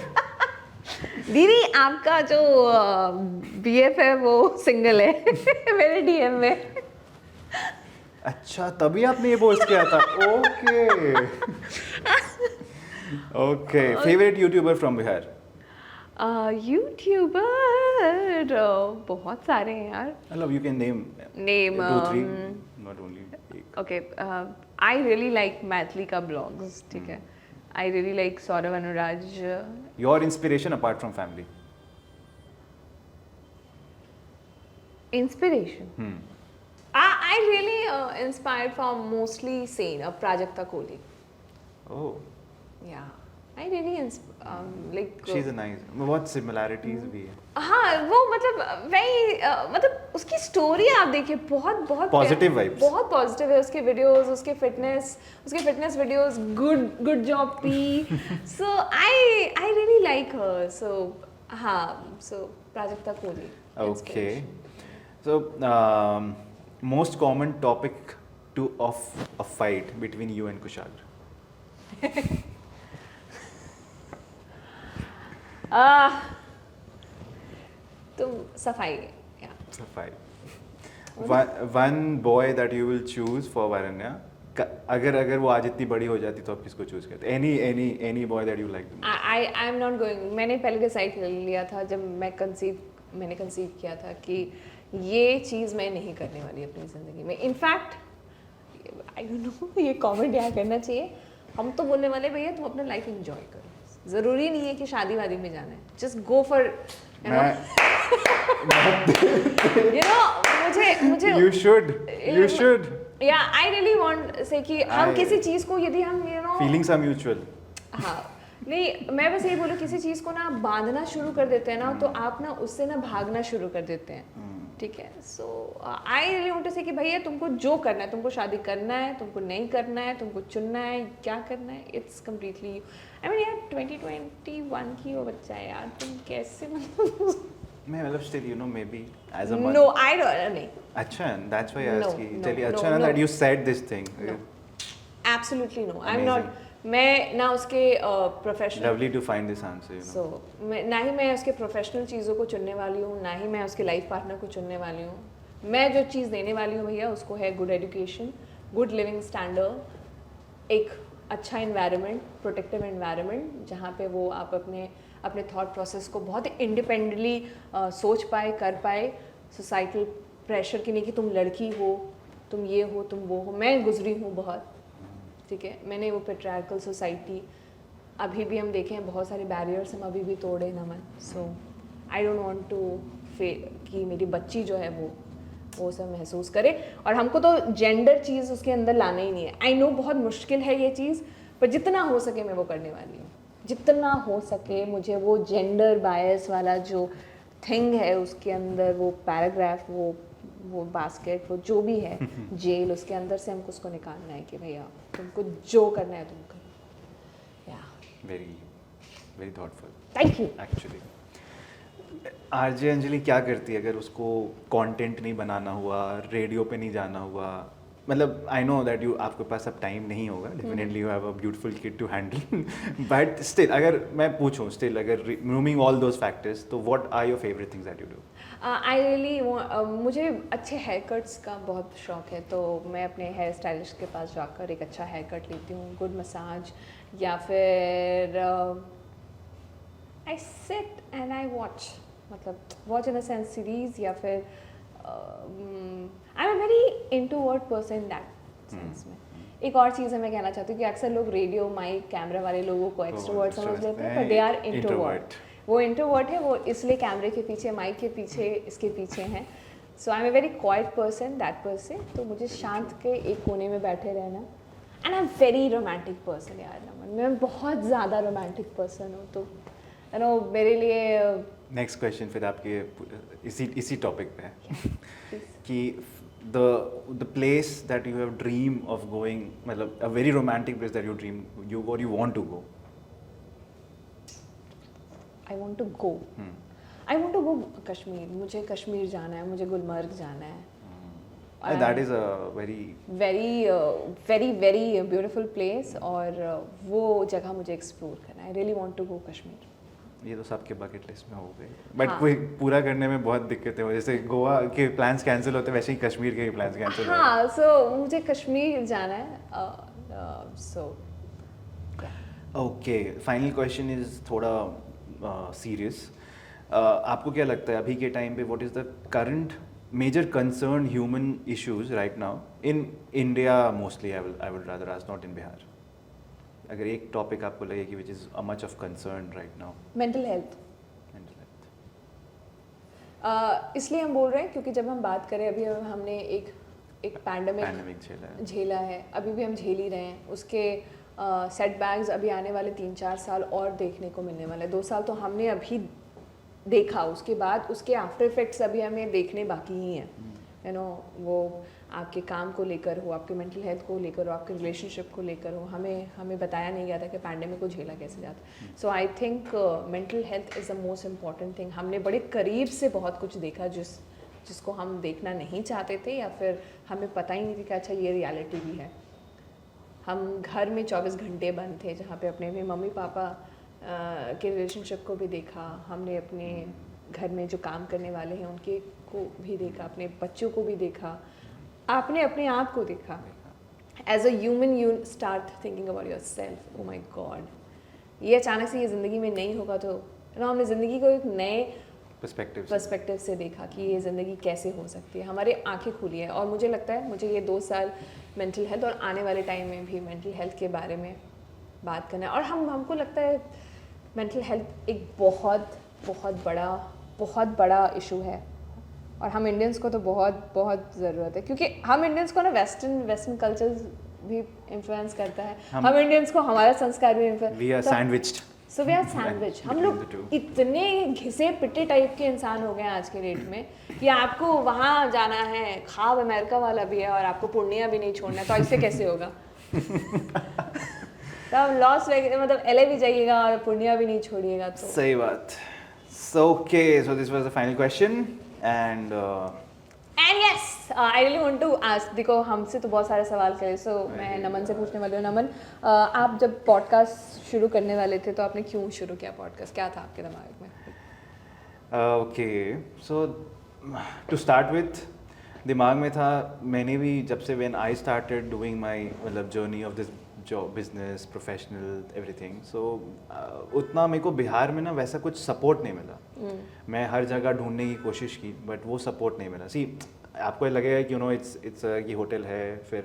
दीदी आपका जो बीएफ है वो सिंगल है मेरे डीएम में। अच्छा, तभी आपने ये पोस्ट किया था? Okay okay, favourite YouTuber from Bihar? YouTuber बहुत सारे हैं यार। मतलब you can name 2 3, not only एक। Okay, I really like Maithili का ब्लॉग्स, ठीक है। I really like Saurabh Anuraj. Your inspiration apart from family? Inspiration, I really inspired from mostly sane, Prajakta Kohli. Oh. Yeah, I really like. She's a nice. बहुत similarities भी है. हाँ, वो मतलब वही मतलब उसकी स्टोरी आप देखिए, बहुत Positive vibes. बहुत पॉजिटिव है। उसके वीडियोस, उसके fitness videos, good job P. So I really like her. So हाँ, so Prajakta Kohli. Okay. So most common topic of a fight between you and Kushagra? तुम सफाई। Safai. One boy that you will choose for Varanya. अगर वो आज इतनी बड़ी हो जाती तो आप किसको चूज करते? Any boy that you like? I am not going. मैंने पहले डिसाइड कर लिया था जब मैंने कंसीव किया था कि ये चीज़ मैं नहीं करने वाली अपनी ज़िंदगी में। इनफैक्ट आई डोंट नो ये कमेंट यहाँ करना चाहिए, हम तो बोलने वाले भैया तुम अपना लाइफ एंजॉय करो, ज़रूरी नहीं है कि शादी वादी में जाना है, जस्ट गो फॉर मुझे You should. या आई रियली वांट से कि हम किसी चीज़ को यदि हम feelings are mutual. हाँ, नहीं मैं बस ये बोलूँ, किसी चीज़ को ना बांधना शुरू कर देते हैं ना तो आप ना उससे ना भागना शुरू कर देते हैं, ठीक है। सो I really want to say कि भैया तुमको जो करना है, तुमको शादी करना है, तुमको नहीं करना है, तुमको चुनना है, क्या करना है, it's completely you. I mean यार 2021 की वो बच्चा है यार, तुम कैसे मैं मतलब still you know maybe as a mother. No, I don't नहीं। अच्छा, that's why I No, asked you. no, चलिए, no, अच्छा ना no. that you said this thing. No. Absolutely no. I'm Amazing. not. मैं ना उसके professional Lovely to find this answer, you know. सो ना ही मैं उसके प्रोफेशनल चीज़ों को चुनने वाली हूँ, ना ही मैं उसके लाइफ पार्टनर को चुनने वाली हूँ। मैं जो चीज़ देने वाली हूँ भैया उसको है good education, good living standard, एक अच्छा इन्वायरमेंट, प्रोटेक्टिव इन्वायरमेंट जहाँ पे वो आप अपने अपने थॉट प्रोसेस को बहुत इंडिपेंडेंटली सोच पाए, कर पाए, सोसाइटल प्रेशर की नहीं कि तुम लड़की हो, तुम ये हो, तुम वो हो। मैं गुजरी हूँ बहुत, ठीक है, मैंने वो पेट्रियार्कल सोसाइटी, अभी भी हम देखें बहुत सारे बैरियर्स हम अभी भी तोड़े नमन। सो आई डोंट वांट टू कि मेरी बच्ची जो है वो सब महसूस करे। और हमको तो जेंडर चीज़ उसके अंदर लाना ही नहीं है। आई नो बहुत मुश्किल है ये चीज़, पर जितना हो सके मैं वो करने वाली हूँ। जितना हो सके मुझे वो जेंडर बायस वाला जो थिंग है उसके अंदर, वो पैराग्राफ, वो बास्केट, वो जो भी है जेल, उसके अंदर से हमको उसको निकालना है कि भैया तुमको जो करना है तुम करो। या very very thoughtful, thank you. Actually RJ Anjali क्या करती है अगर उसको कंटेंट नहीं बनाना हुआ, रेडियो पे नहीं जाना हुआ? मतलब आई नो दैट यू, आपके पास अब टाइम नहीं होगा, definitely you have a beautiful kid to handle, but still अगर मैं पूछूं, स्टिल अगर रिमूविंग ऑल दोज फैक्टर्स, तो what are your favourite things that you do? I really मुझे अच्छे हेयर कट्स का बहुत शौक है, तो मैं अपने हेयर स्टाइलिस्ट के पास जाकर एक अच्छा हेयर कट लेती हूँ, गुड मसाज, या फिर I sit and I watch, मतलब watch in the sense series, या फिर I am very introvert person in that sense में। एक और चीज़ है मैं कहना चाहती हूँ कि अक्सर लोग रेडियो, माइक, कैमरा वाले लोगों को एक्सट्रोवर्ट समझ लेते हैं, पर दे आर इंट्रोवर्ट। वो इंट्रोवर्ट है, वो इसलिए कैमरे के पीछे, माइक के पीछे, इसके पीछे हैं। So I am a very quiet person that person. तो मुझे शांत के एक कोने में बैठे रहना, and I am very romantic person यार नमन, मैं बहुत ज़्यादा रोमांटिक पर्सन हूँ। तो यू नो मेरे लिए नेक्स्ट क्वेश्चन फिर आपके इसी टॉपिक पे है कि the place that you have dream of going, मतलब a very romantic place that you dream, you want to go. I want to go. I want to go Kashmir. मुझे कश्मीर जाना है, मुझे गुलमर्ग जाना है। And that is a very very beautiful place, और वो जगह मुझे एक्सप्लोर करना है। I really want to go Kashmir. ये तो सबके बकेट लिस्ट में हो गए, बट कोई पूरा करने में बहुत दिक्कतें हो, जैसे गोवा के प्लान्स कैंसिल होते हैं वैसे ही कश्मीर के प्लान्स कैंसिल हो। हाँ, सो मुझे कश्मीर जाना है। So okay, final question is थोड़ा सीरियस। आपको क्या लगता है अभी के टाइम पे what is the current measure concern human issues right now in India mostly? I would rather ask, not in Bihar. अगर एक टॉपिक आपको लगे कि which is a much of concern right now. Mental health. इसलिए हम बोल रहे हैं क्योंकि जब हम बात करें, अभी हमने एक पैंडेमिक झेला है, अभी भी हम झेल ही रहे हैं। उसके सेटबैक्स अभी आने वाले 3-4 साल और देखने को मिलने वाले। 2 साल तो हमने अभी देखा, उसके बाद उसके आफ्टर इफेक्ट्स अभी हमें देखने बाकी ही हैं। यू नो वो आपके काम को लेकर हो, आपके मेंटल हेल्थ को लेकर हो, आपके रिलेशनशिप को लेकर हो, हमें बताया नहीं गया था कि पैंडेमिक को झेला कैसे जाता। So I think mental health is the most important thing. हमने बड़े करीब से बहुत कुछ देखा जिसको हम देखना नहीं चाहते थे, या फिर हमें पता ही नहीं था कि अच्छा ये रियलिटी भी है। हम घर में 24 घंटे बंद थे, जहाँ पे अपने भी मम्मी पापा के रिलेशनशिप को भी देखा, हमने अपने घर में जो काम करने वाले हैं उनके को भी देखा, अपने बच्चों को भी देखा, आपने अपने आप को देखा। As a human you start thinking about yourself, oh my god, ये अचानक से ये ज़िंदगी में नहीं होगा। तो हमने ज़िंदगी को एक नए पर्सपेक्टिव से देखा कि ये ज़िंदगी कैसे हो सकती है, हमारी आंखें खुली है। और मुझे लगता है मुझे ये 2 साल मेंटल हेल्थ और आने वाले टाइम में भी मेंटल हेल्थ के बारे में बात करना है। और हमको लगता है मेंटल हेल्थ एक बहुत बड़ा इशू है, और हम इंडियंस को तो बहुत ज़रूरत है, क्योंकि हम इंडियंस को ना वेस्टर्न कल्चर भी इन्फ्लुएंस करता है। हम इंडियंस को हमारा संस्कार भी we are sandwiched. So we are sandwich. हम लोग इतने घिसे पिटे टाइप के इंसान हो गए हैं आज के डेट में कि आपको वहाँ जाना है, ख्वाब अमेरिका वाला भी है, और आपको पूर्णिया भी नहीं छोड़ना है, तो ऐसे कैसे होगा? तो आप लॉस वेगस मतलब LA भी जाइएगा और पूर्णिया भी नहीं छोड़िएगा। तो सही बात। So okay, so this was the final question and yes I really want to ask. देखो हमसे तो बहुत सारे सवाल करे, सो मैं नमन से पूछने वाली हूँ। नमन, आप जब पॉडकास्ट शुरू करने वाले थे तो आपने क्यों शुरू किया पॉडकास्ट? क्या था आपके दिमाग में? Okay, so to start with, दिमाग में था, मैंने भी जब से when I started doing my मतलब journey of this job, business, professional, everything. So उतना मेरे को बिहार में ना वैसा कुछ सपोर्ट नहीं मिला. मैं हर जगह ढूंढने की कोशिश की बट वो सपोर्ट नहीं मिला. सी आपको ये लगेगा कि इट्स कि होटल है, फिर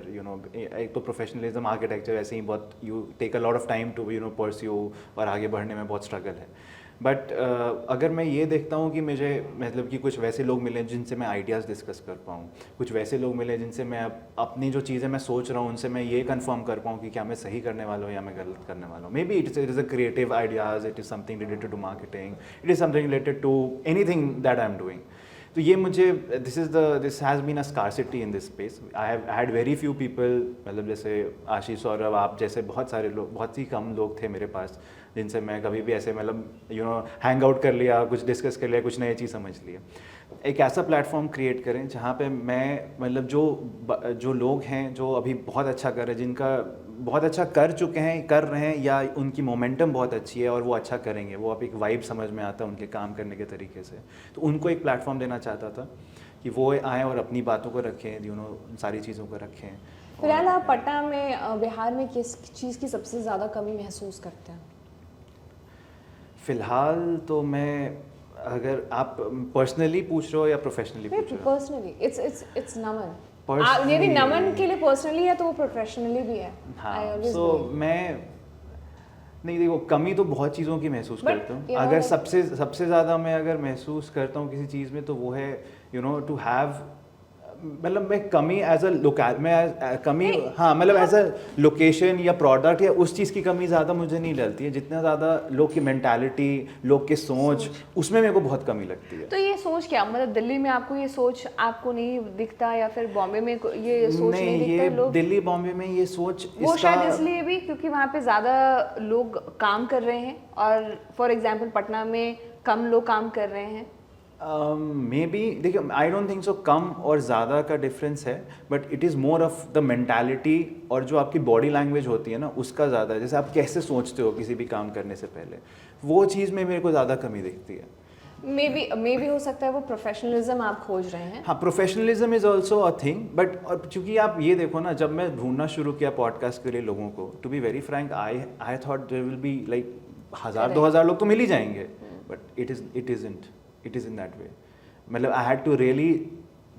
एक तो प्रोफेशनलिज्म, आर्किटेक्चर ऐसे ही बहुत you take a lot of time to pursue और आगे बढ़ने में बहुत स्ट्रगल है. बट अगर मैं ये देखता हूँ कि मुझे मतलब कि कुछ वैसे लोग मिले जिनसे मैं आइडियाज़ डिस्कस कर पाऊँ, कुछ वैसे लोग मिले जिनसे मैं अपनी जो चीज़ें मैं सोच रहा हूँ उनसे मैं ये कंफर्म कर पाऊँ कि क्या मैं सही करने वाला हूँ या मैं गलत करने वाला हूँ. Maybe it is a creative ideas, it is something related to marketing, it is something related to anything that I am doing. तो ये मुझे this has been a scarcity in this space. I had very few people, मतलब जैसे आशीष, सौरभ, आप जैसे बहुत सारे लोग, बहुत ही कम लोग थे मेरे पास जिनसे मैं कभी भी ऐसे मतलब हैंग आउट कर लिया, कुछ डिस्कस कर लिया, कुछ नई चीज़ समझ लिया. एक ऐसा प्लेटफॉर्म क्रिएट करें जहाँ पे मैं मतलब जो लोग हैं जो अभी बहुत अच्छा कर रहे हैं, जिनका बहुत अच्छा कर चुके हैं, कर रहे हैं, या उनकी मोमेंटम बहुत अच्छी है और वो अच्छा करेंगे, वो अब एक वाइब समझ में आता है उनके काम करने के तरीके से, तो उनको एक प्लेटफॉर्म देना चाहता था कि वो आएँ और अपनी बातों को रखें, सारी चीज़ों को रखें. फिलहाल आप पटना में, बिहार में किस चीज़ की सबसे ज़्यादा कमी महसूस करते हैं? फ़िलहाल तो मैं, अगर आप पर्सनली पूछ रहे हो या प्रोफेशनली पूछ रहे हो? पर्सनली, इट्स नमन. यदि नमन के लिए पर्सनली है तो वो प्रोफेशनली भी है. हाँ, सो मैं नहीं, देखो कमी तो बहुत चीज़ों की महसूस करता हूँ. अगर सबसे ज़्यादा मैं अगर महसूस करता हूँ किसी चीज़ में तो वो है टू हैव, मतलब मैं कमी एज अ कमी, हाँ मतलब एज अ लोकेशन या प्रोडक्ट या उस चीज़ की कमी ज़्यादा मुझे नहीं लगती है जितना ज़्यादा लोग की मेंटालिटी, लोग की सोच, उसमें मेरे को बहुत कमी लगती है. तो ये सोच क्या, मतलब दिल्ली में आपको ये सोच आपको नहीं दिखता, या फिर बॉम्बे में ये सोच नहीं दिखता? ये लोग दिल्ली बॉम्बे में ये सोच वो शायद इसलिए भी क्योंकि वहाँ पे ज़्यादा लोग काम कर रहे हैं, और फॉर एग्जांपल पटना में कम लोग काम कर रहे हैं. मे बी, देखिए आई डोंट थिंक सो कम और ज़्यादा का डिफरेंस है, but it is more of the mentality और जो आपकी बॉडी लैंग्वेज होती है ना उसका ज़्यादा है. जैसे आप कैसे सोचते हो किसी भी काम करने से पहले, वो चीज़ में मेरे को ज़्यादा कमी दिखती है. मे बी हो सकता है वो प्रोफेशनलिज्म आप खोज रहे हैं. हाँ, professionalism is also a thing, but चूँकि आप ये देखो ना, जब मैं ढूंढना शुरू किया पॉडकास्ट के लिए लोगों को, to be very frank, I thought there will be like 1000-2000 लोग तो मिल ही जाएंगे, but it is in that way. मतलब I had to really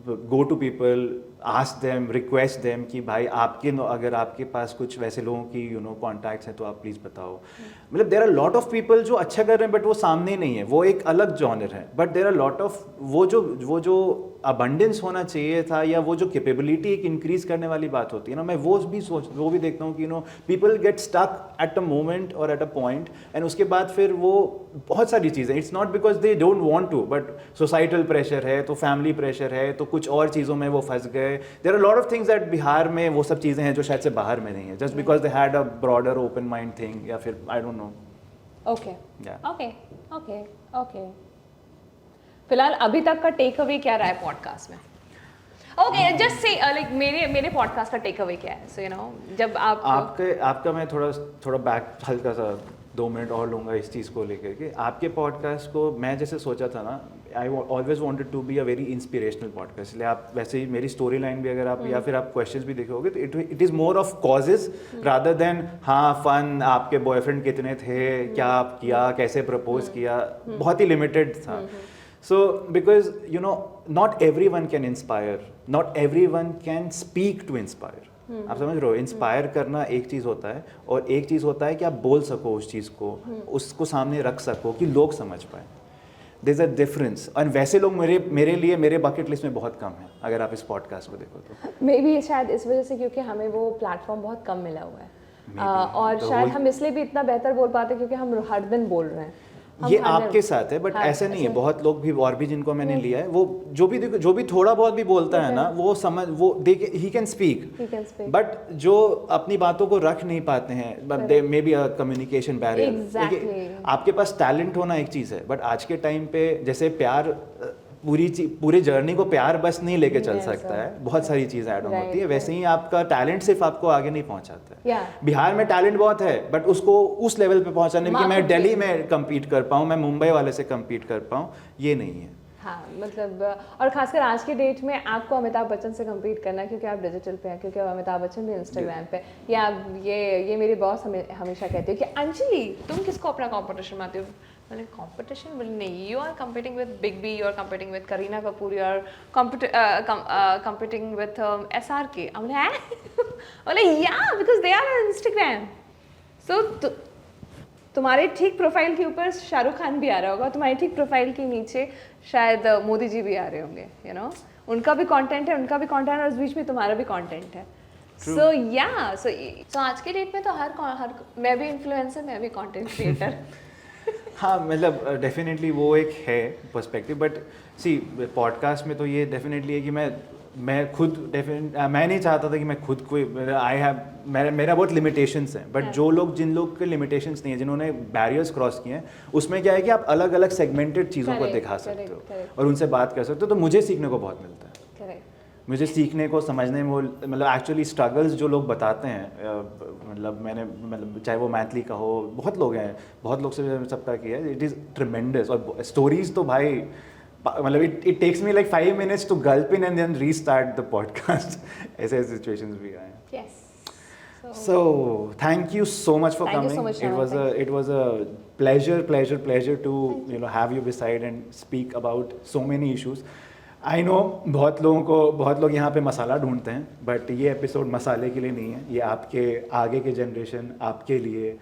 go to people, ask them, request them कि भाई अगर आपके पास कुछ वैसे लोगों की कॉन्टैक्ट्स हैं तो आप प्लीज़ बताओ. मतलब there are lot of people जो अच्छा कर रहे हैं बट वो सामने नहीं है, वो एक अलग जॉनर है. But there are lot of वो जो अबंडेंस होना चाहिए था, या वो जो कैपेबिलिटी एक इंक्रीज करने वाली बात होती है ना, मैं वो भी देखता हूँ कि people get stuck at a moment और एट अ पॉइंट, एंड उसके बाद फिर वो बहुत सारी चीज़ें, it's not because they don't want to, but societal pressure है, तो फैमिली प्रेशर है, तो कुछ और चीज़ों में वो फंस गए. There are lot of things that Bihar में वो सब चीज़ें हैं जो शायद से बाहर में नहीं है, just because they had a broader open mind thing, या फिर आई डोंट नो. ओके. फिलहाल अभी तक का टेक अवे क्या रहा है पॉडकास्ट में? ओके, जस्ट से लाइक मेरे पॉडकास्ट का टेक अवे क्या है? सो जब आपका मैं थोड़ा बैक हल्का सा 2 मिनट और लूँगा इस चीज़ को लेकर के. आपके पॉडकास्ट को मैं जैसे सोचा था ना, I always wanted to be a very inspirational podcast. इसलिए आप वैसे ही मेरी स्टोरी लाइन भी अगर आप या फिर आप क्वेश्चंस भी देखोगे तो it is more of causes rather than हाँ फन, आपके बॉयफ्रेंड कितने थे, क्या आप किया, कैसे प्रपोज किया, बहुत ही लिमिटेड था. So because not everyone can inspire, not everyone can speak to inspire. आप समझ रहे हो, इंस्पायर करना एक चीज़ होता है और एक चीज़ होता है कि आप बोल सको उस चीज़ को, उसको सामने रख सको कि लोग समझ पाए. देयर इज अ डिफरेंस, और वैसे लोग मेरे लिए मेरे बकेट लिस्ट में बहुत कम है अगर आप इस पॉडकास्ट को देखो तो. मे बी शायद इस वजह से क्योंकि हमें वो प्लेटफॉर्म बहुत कम मिला हुआ है, और शायद हम इसलिए भी इतना बेहतर बोल पाते क्योंकि हम हर दिन बोल रहे हैं. ये आपके साथ है, बट ऐसे नहीं है. बहुत लोग भी और भी जिनको मैंने लिया है, वो जो भी थोड़ा बहुत भी बोलता है ना, वो समझ, वो ही कैन स्पीक, बट जो अपनी बातों को रख नहीं पाते हैं, they may be a communication barrier. आपके पास टैलेंट होना एक चीज़ है, बट आज के टाइम पे जैसे प्यार, पूरी जर्नी को प्यार बस नहीं लेके चल सकता है, बहुत सारी चीज़ें ऐड ऑन होती है. वैसे ही आपका टैलेंट सिर्फ आपको आगे नहीं पहुंचाता है. बिहार में टैलेंट बहुत है, बट उसको उस लेवल पे पहुंचाने में कि मैं दिल्ली में कम्पीट कर पाऊँ, मैं मुंबई वाले से कम्पीट कर पाऊँ, ये नहीं है. हाँ मतलब और खासकर आज के डेट में आपको अमिताभ बच्चन से compete करना है क्योंकि आप डिजिटल पे हैं, क्योंकि अब अमिताभ बच्चन भी इंस्टाग्राम पे, या ये मेरी बॉस हमेशा कहती है कि अंजलि तुम किसको अपना कंपटीशन मानती हो? मैंने कंपटीशन बोले नहीं, you are competing with big B, you are competing with Kareena Kapoor, you are competing with SRK. हमने बोले या because they are on Instagram. So तुम्हारे ठीक प्रोफाइल के ऊपर शाहरुख खान भी आ रहा होगा, तुम्हारे ठीक प्रोफाइल के नीचे शायद मोदी जी भी आ रहे होंगे, यू नो उनका भी कंटेंट है, उनका भी कंटेंट है, और उस बीच में तुम्हारा भी कंटेंट है. सो या सो आज के डेट में तो हर मैं भी इन्फ्लुएंसर, मैं भी कंटेंट क्रिएटर. हाँ मतलब डेफिनेटली वो एक है पर्सपेक्टिव, बट सी पॉडकास्ट में तो ये डेफिनेटली है कि मैं खुद मैं नहीं चाहता था कि मैं खुद कोई मेरा बहुत लिमिटेशंस हैं, बट जो लोग जिन लोग के लिमिटेशंस नहीं है, जिन्होंने बैरियर्स क्रॉस किए हैं, उसमें क्या है कि आप अलग अलग सेगमेंटेड चीज़ों को दिखा सकते हो और उनसे बात कर सकते हो. तो मुझे सीखने को बहुत मिलता है. मुझे सीखने को, समझने में, मतलब एक्चुअली स्ट्रगल्स जो लोग बताते हैं, मतलब चाहे वो मैथिली का हो, बहुत लोग हैं, बहुत लोग से सबका किया है, इट इज़ ट्रिमेंडस. और स्टोरीज तो भाई मतलब it takes me like 5 minutes to gulp in and then restart the podcast. ऐसे सिचुएशंस भी आए हैं. Yes. So thank you so much for Thank you coming. so much, It was a pleasure to have you beside and speak about so many issues. I know बहुत लोग यहाँ पे मसाला ढूंढते हैं, बट ये एपिसोड मसाले के लिए नहीं है. ये आपके आगे के जनरेशन, आपके लिए,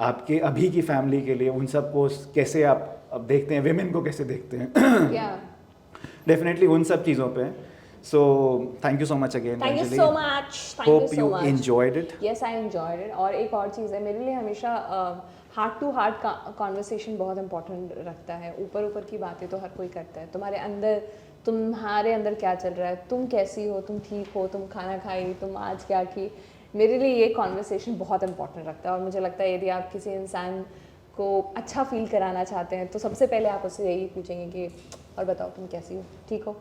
आपके अभी की फैमिली के लिए, उन सबको कैसे आप अब देखते हैं, विमेन को कैसे देखते हैं, डेफिनेटली उन सब चीज़ों पे. So thank you so much again. Thank you Anjali. so much. Thank Hope you so much. enjoyed it. Yes, I enjoyed it. और एक और चीज़ है, मेरे लिए हमेशा हार्ट टू हार्ट कॉन्वर्सेशन बहुत इंपॉर्टेंट रखता है. ऊपर की बातें तो हर कोई करता है. तुम्हारे अंदर क्या चल रहा है, तुम कैसी हो, तुम ठीक हो, तुम खाना खाई, तुम आज क्या की. मेरे लिए ये कॉन्वर्सेशन बहुत इंपॉर्टेंट रखता है. और मुझे लगता है यदि आप किसी इंसान को अच्छा फील कराना चाहते हैं तो सबसे पहले आप उससे यही पूछेंगे कि और बताओ तुम कैसी हो, ठीक हो.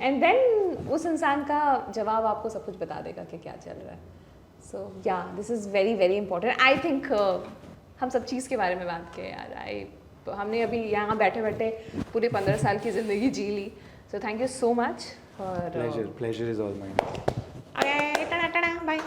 एंड देन उस इंसान का जवाब आपको सब कुछ बता देगा कि क्या चल रहा है. सो या this is very very important. I think हम सब चीज़ के बारे में बात किए यार. हमने अभी यहाँ बैठे बैठे पूरे 15 साल की ज़िंदगी जी ली. So thank you so much. Pleasure is all mine. Okay, ta-da, ta-da, bye.